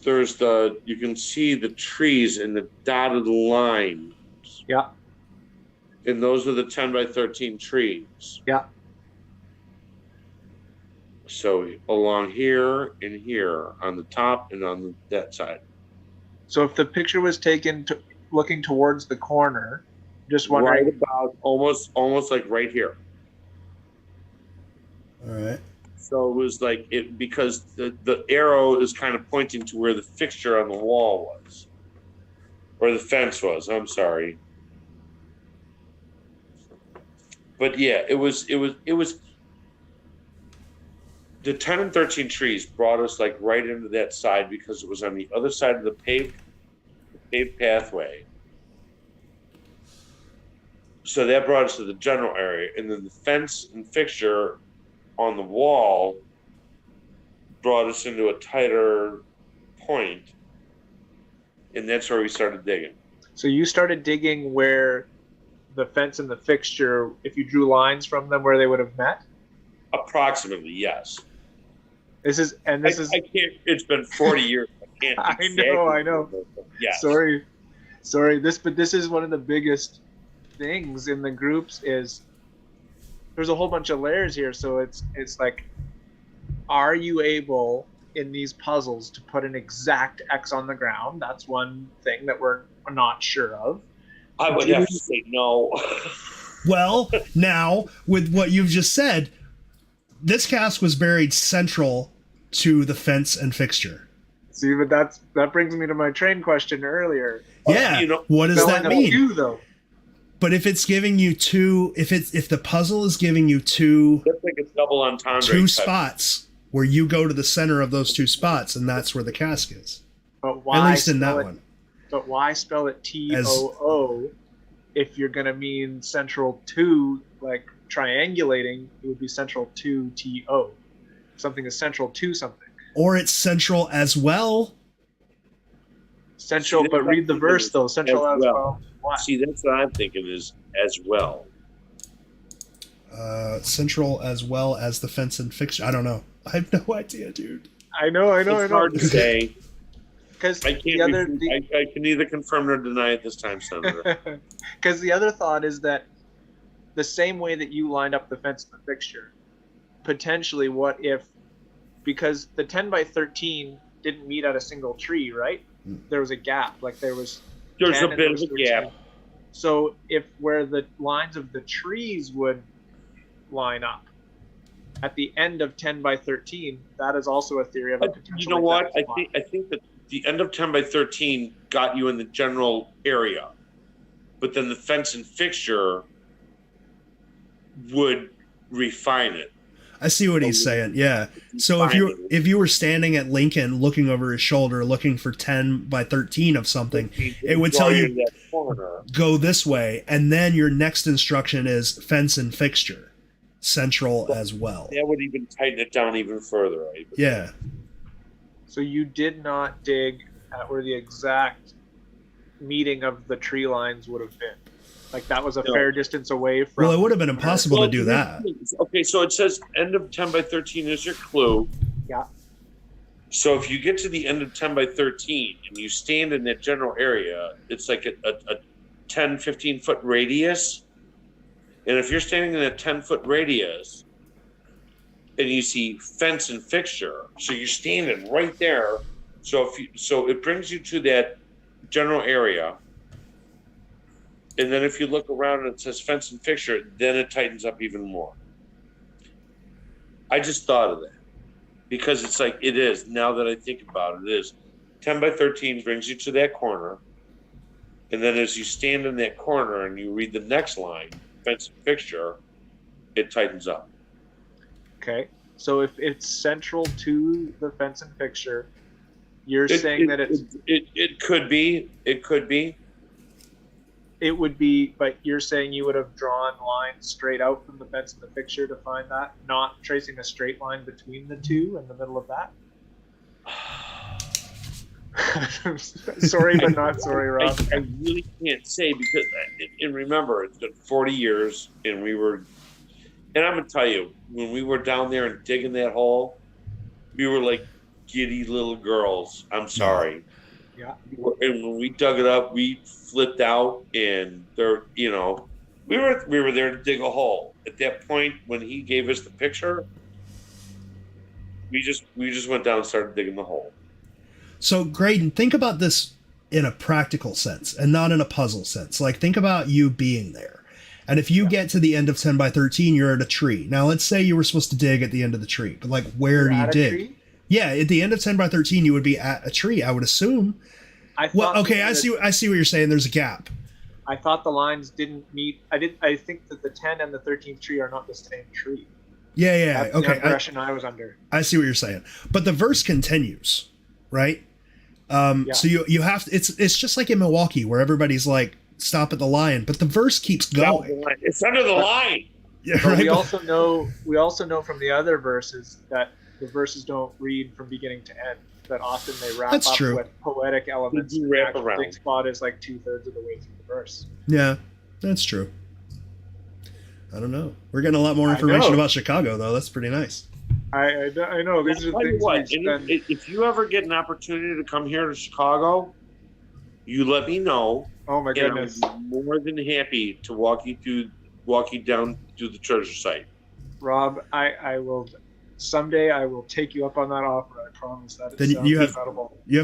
you can see the trees in the dotted line. Yeah. And those are the 10 by 13 trees. Yeah. So along here and here on the top and on that side. So if the picture was taken looking towards the corner, just wondering. Right about almost like right here. All right. So it was like because the arrow is kind of pointing to where the fixture on the wall was, or the fence was. I'm sorry. But yeah, it was the 10 and 13 trees brought us like right into that side because it was on the other side of the paved pathway. So that brought us to the general area, and then the fence and fixture on the wall brought us into a tighter point, and that's where we started digging. So you started digging where the fence and the fixture, if you drew lines from them, where they would have met? Approximately, yes. I can't. It's been 40 years. I can't. I know. Yeah. Sorry. This is one of the biggest things in the groups is there's a whole bunch of layers here. So it's like, are you able in these puzzles to put an exact X on the ground? That's one thing that we're not sure of. I would have to say no. Well, now with what you've just said, this cask was buried central to the fence and fixture. See, but that brings me to my train question earlier. Yeah. What does that mean? Two, though. But if it's giving you two, if the puzzle is giving you two, that's like a double entendre. Two spots where you go to the center of those two spots, and that's where the cask is. But why? At least in that one. But why spell it TOO if you're gonna mean central to, like triangulating? It would be central to TO. Something is central to something. Or it's central as well. Central, but read the verse though. Central as well. What? See, that's what I'm thinking is as well. Central as well as the fence and fixture. I don't know. I have no idea, dude. I know. It's hard to say. Because I can neither confirm nor deny at this time, Senator. Because the other thought is that the same way that you lined up the fence and the fixture, potentially, what if, because the 10 by 13 didn't meet at a single tree, right? There was a gap, like there's a bit of a gap. So if where the lines of the trees would line up at the end of 10 by 13, that is also a theory of a potential. You know what? I think that the end of 10 by 13 got you in the general area, but then the fence and fixture would refine it. I see what he's saying. Yeah. So if you were standing at Lincoln looking over his shoulder looking for 10 by 13 of something, it would tell you go this way, and then your next instruction is fence and fixture, central as well. That would even tighten it down even further, right? Yeah. So you did not dig at where the exact meeting of the tree lines would have been. Like that was a fair distance away from. Well, it would have been impossible to do that. Okay, so it says end of 10 by 13 is your clue. Yeah. So if you get to the end of 10 by 13 and you stand in that general area, it's like a 10, 15 foot radius. And if you're standing in a 10-foot radius and you see fence and fixture, so you're standing right there. So it brings you to that general area. And then if you look around and it says fence and fixture, then it tightens up even more. I just thought of that because it's like it is, now that I think about it, it is 10 by 13 brings you to that corner. And then as you stand in that corner and you read the next line, fence and fixture, it tightens up. Okay. So if it's central to the fence and fixture, you're saying that it's... It could be. It could be. it would be, but you're saying you would have drawn lines straight out from the fence and the fixture to find that, not tracing a straight line between the two in the middle of that? Sorry, but not sorry, Rob. I really can't say because, and remember, it's been 40 years, and I'm going to tell you, when we were down there and digging that hole, we were like giddy little girls. I'm sorry. Yeah. And when we dug it up, we flipped out, and we were there to dig a hole. At that point, when he gave us the picture, we just went down and started digging the hole. So, Graydon, think about this in a practical sense and not in a puzzle sense. Like, think about you being there. And if you get to the end of 10 by 13, you're at a tree. Now, let's say you were supposed to dig at the end of the tree, but like, where do you dig? Tree? Yeah, at the end of 10 by 13, you would be at a tree, I would assume. I see what you're saying. There's a gap. I thought the lines didn't meet. I think that the 10 and the 13th tree are not the same tree. Yeah. That's okay. The impression I was under. I see what you're saying. But the verse continues, right? So you have to, it's just like in Milwaukee where everybody's like, stop at the line, but the verse keeps going. It's under the line. Yeah, right? Right? We also know from the other verses that the verses don't read from beginning to end. That often they wrap That's up true. with poetic elements. They do wrap around. The spot is like 2/3 of the way through the verse. Yeah, that's true. I don't know. We're getting a lot more information about Chicago, though. That's pretty nice. I know. These are things. If you ever get an opportunity to come here to Chicago, you let me know. Oh my goodness! I'm more than happy to walk you down to the treasure site. Rob, I will. Someday I will take you up on that offer. I promise that. Then you have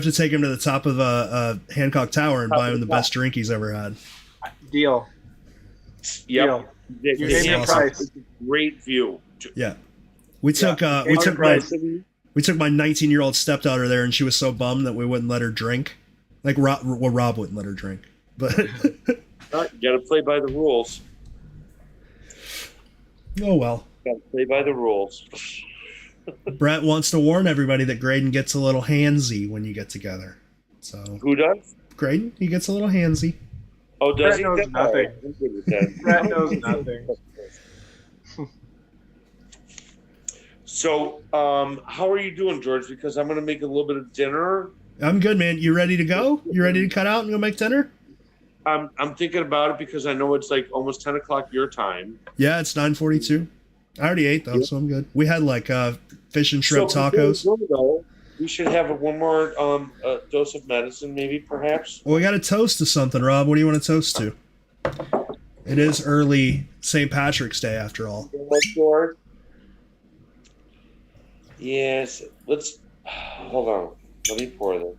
to take him to the top of a Hancock Tower and buy him the best drink he's ever had. Deal. Yep. Deal. You name your price. It's a great view. Yeah. We took my 19-year-old stepdaughter there, and she was so bummed that we wouldn't let her drink. Like Rob wouldn't let her drink, but you gotta play by the rules. Oh well. Gotta play by the rules. Brett wants to warn everybody that Graydon gets a little handsy when you get together. So who does? Graydon, he gets a little handsy. Oh, does he? Brett knows nothing. Brett knows nothing. So, how are you doing, George? Because I'm going to make a little bit of dinner. I'm good, man. You ready to go? You ready to cut out and go make dinner? I'm thinking about it because I know it's like almost 10 o'clock your time. Yeah, it's 9:42. I already ate, though, so I'm good. We had, like, fish and shrimp tacos. We should have one more dose of medicine, maybe, perhaps. Well, we got to toast to something, Rob. What do you want to toast to? It is early St. Patrick's Day, after all. George? Yes. Let's... Hold on. Let me pour this.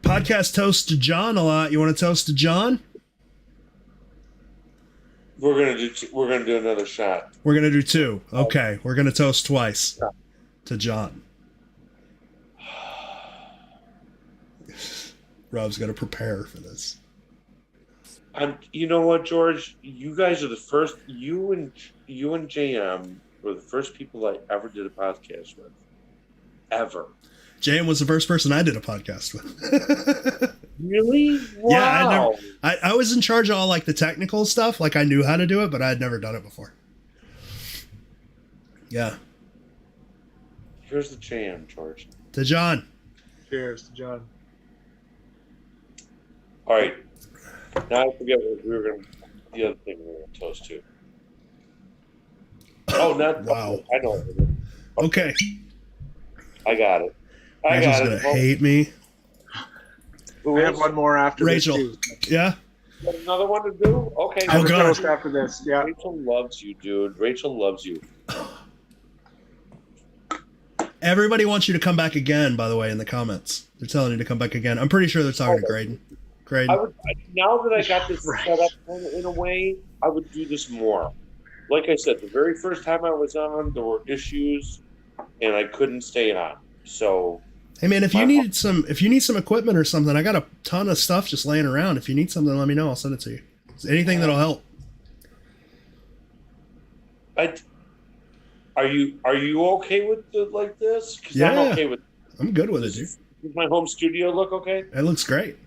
Podcast toast to John a lot. You want to toast to John? We're gonna do another shot. We're gonna do two. Okay, we're gonna toast twice to John. Rob's got to prepare for this. You know what, George? You guys are the first. You and JM were the first people I ever did a podcast with, ever. JM was the first person I did a podcast with. Really? Wow. Yeah, I was in charge of all like the technical stuff. Like I knew how to do it, but I had never done it before. Yeah. Here's the jam, George. To John. Cheers to John. All right. Now I forget what we were going to. The other thing we were going to toast to. Oh, not. Wow. I know. Okay. I got it. Rachel's going to hate me. We have one more after Rachel. this, too. Yeah? You got another one to do? Okay. Oh, God. Toast after this, yeah. Rachel loves you, dude. Rachel loves you. Everybody wants you to come back again, by the way, in the comments. They're telling you to come back again. I'm pretty sure they're talking to Graydon. Now that I got this set up in a way, I would do this more. Like I said, the very first time I was on, there were issues, and I couldn't stay on. So... Hey man, if you need some equipment or something, I got a ton of stuff just laying around. If you need something, let me know. I'll send it to you. Anything that'll help. Are you okay with it like this? Yeah, I'm okay with. I'm good with it, dude. Does my home studio look okay? It looks great.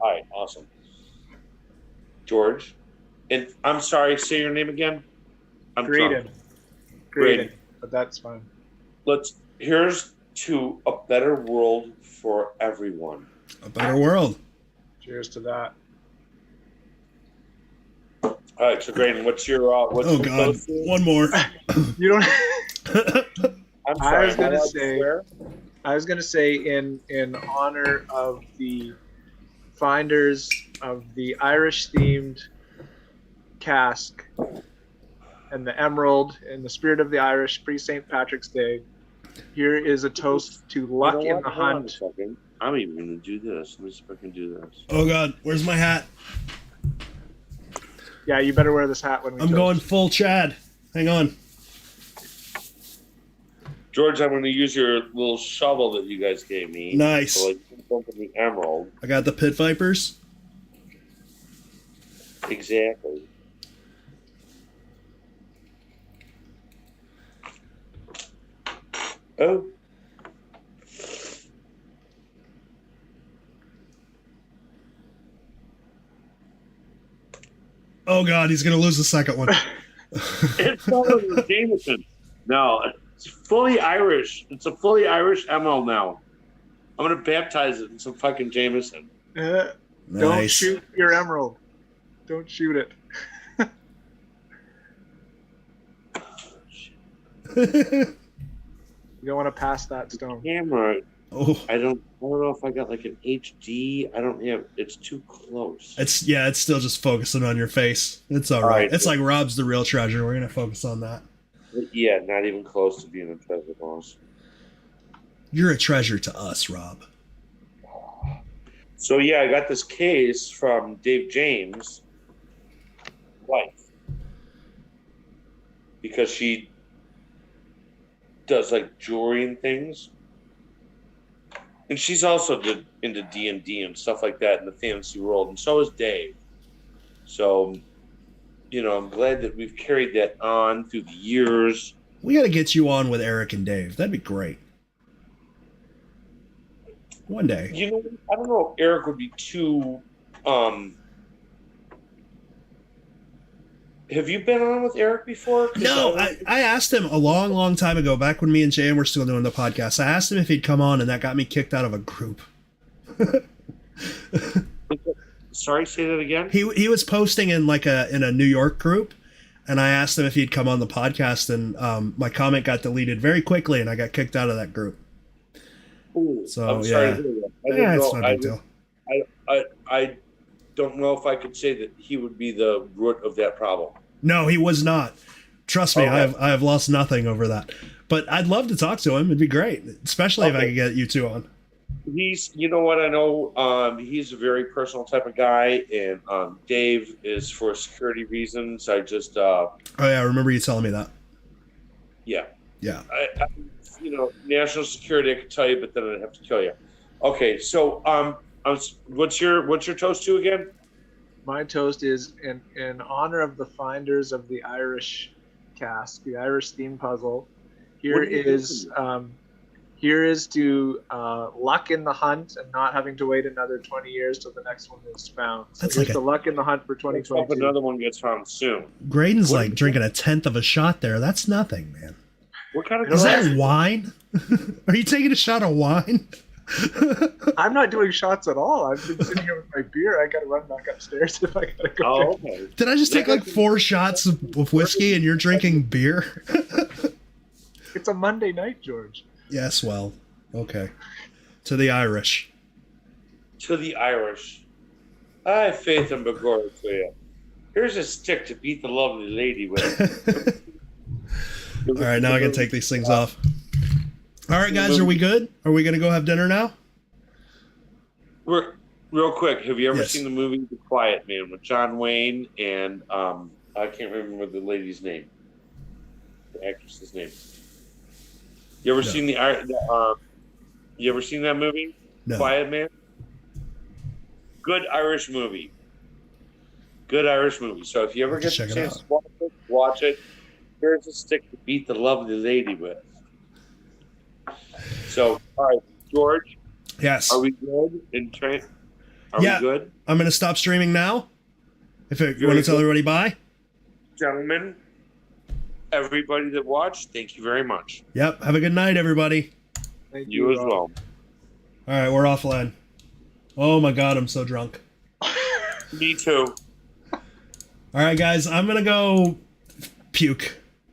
All right, awesome. George. And I'm sorry, say your name again. I'm Graydon. Graydon. But that's fine. Here's to a better world for everyone. A better world. Cheers to that. All right, so Graydon, what's your what's Oh your God, toast? one more. You don't. I'm sorry. I was gonna say in honor of the finders of the Irish themed cask and the emerald in the spirit of the Irish pre-St. Patrick's Day. Here is a toast to luck in the hunt. I'm even gonna do this. Let me see if I can do this. Oh God, where's my hat? Yeah, you better wear this hat when we I'm toast. going full Chad. Hang on. George, I'm going to use your little shovel that you guys gave me. Nice. So dump in the emerald. I got the pit vipers. Exactly. Oh. Oh God, he's gonna lose the second one. It's not Jameson. No, it's fully Irish. It's a fully Irish emerald now. I'm gonna baptize it in some fucking Jameson. Don't Nice. shoot your emerald. Don't shoot it. You don't want to pass that stone. Camera. Oh, I don't know if I got like an HD. I don't have. It's too close. it's still just focusing on your face. It's all right. It's like Rob's the real treasure. We're gonna focus on that. Yeah, not even close to being a treasure boss. You're a treasure to us, Rob. So yeah, I got this case from Dave James' wife because she does like jewelry and things, and she's also into D&D and stuff like that in the fantasy world, and so is Dave. So, I'm glad that we've carried that on through the years. We got to get you on with Eric and Dave. That'd be great. One day. I don't know if Eric would be too. Have you been on with Eric before? No, I asked him a long, long time ago, back when me and Jay were still doing the podcast. I asked him if he'd come on, and that got me kicked out of a group. Sorry, say that again. He was posting in in a New York group, and I asked him if he'd come on the podcast, and my comment got deleted very quickly, and I got kicked out of that group. Ooh, So I'm sorry to hear that. it's not a big deal. I don't know if I could say that he would be the root of that problem. No, he was not. Trust me, Okay. I have lost nothing over that. But I'd love to talk to him. It'd be great, especially if I could get you two on. He's, what I know, he's a very personal type of guy, and Dave is for security reasons. I just, Oh yeah, I remember you telling me that. yeah. Yeah. I national security, I could tell you, but then I'd have to kill you. Okay, so what's your toast to again? My toast is in honor of the finders of the Irish cask, the Irish theme puzzle. Here is to luck in the hunt and not having to wait another 20 years till the next one is found. So That's here's like the luck in the hunt for Let's hope 2022. another one gets found soon. Graydon's like drinking a tenth of a shot there. That's nothing, man. What kind of Is that wine? Are you taking a shot of wine? I'm not doing shots at all. I've been sitting here with my beer. I got to run back upstairs if I got to go. Oh, okay. Did I just take like 4 shots of whiskey and you're drinking beer? It's a Monday night, George. Yes, well, okay. To the Irish. To the Irish. I have faith in Begorra to you. Here's a stick to beat the lovely lady with. All right, now I can take these things off. All right, guys, are we good? Are we going to go have dinner now? Real quick, have you ever Yes. seen the movie The Quiet Man with John Wayne and I can't remember the lady's name, the actress's name. You ever No. seen you ever seen that movie? No. Quiet Man? Good Irish movie. Good Irish movie. So if you ever Have to get the check it chance out. to watch it, here's a stick to beat the lovely lady with. So, all right, George, Yes. are we good? Are Yeah. we good? I'm going to stop streaming now. You want to tell everybody bye? Gentlemen, everybody that watched, thank you very much. Yep. Have a good night, everybody. Thank You as Rob. well. All right, we're offline. Oh my god, I'm so drunk. Me too. All right, guys, I'm gonna go puke.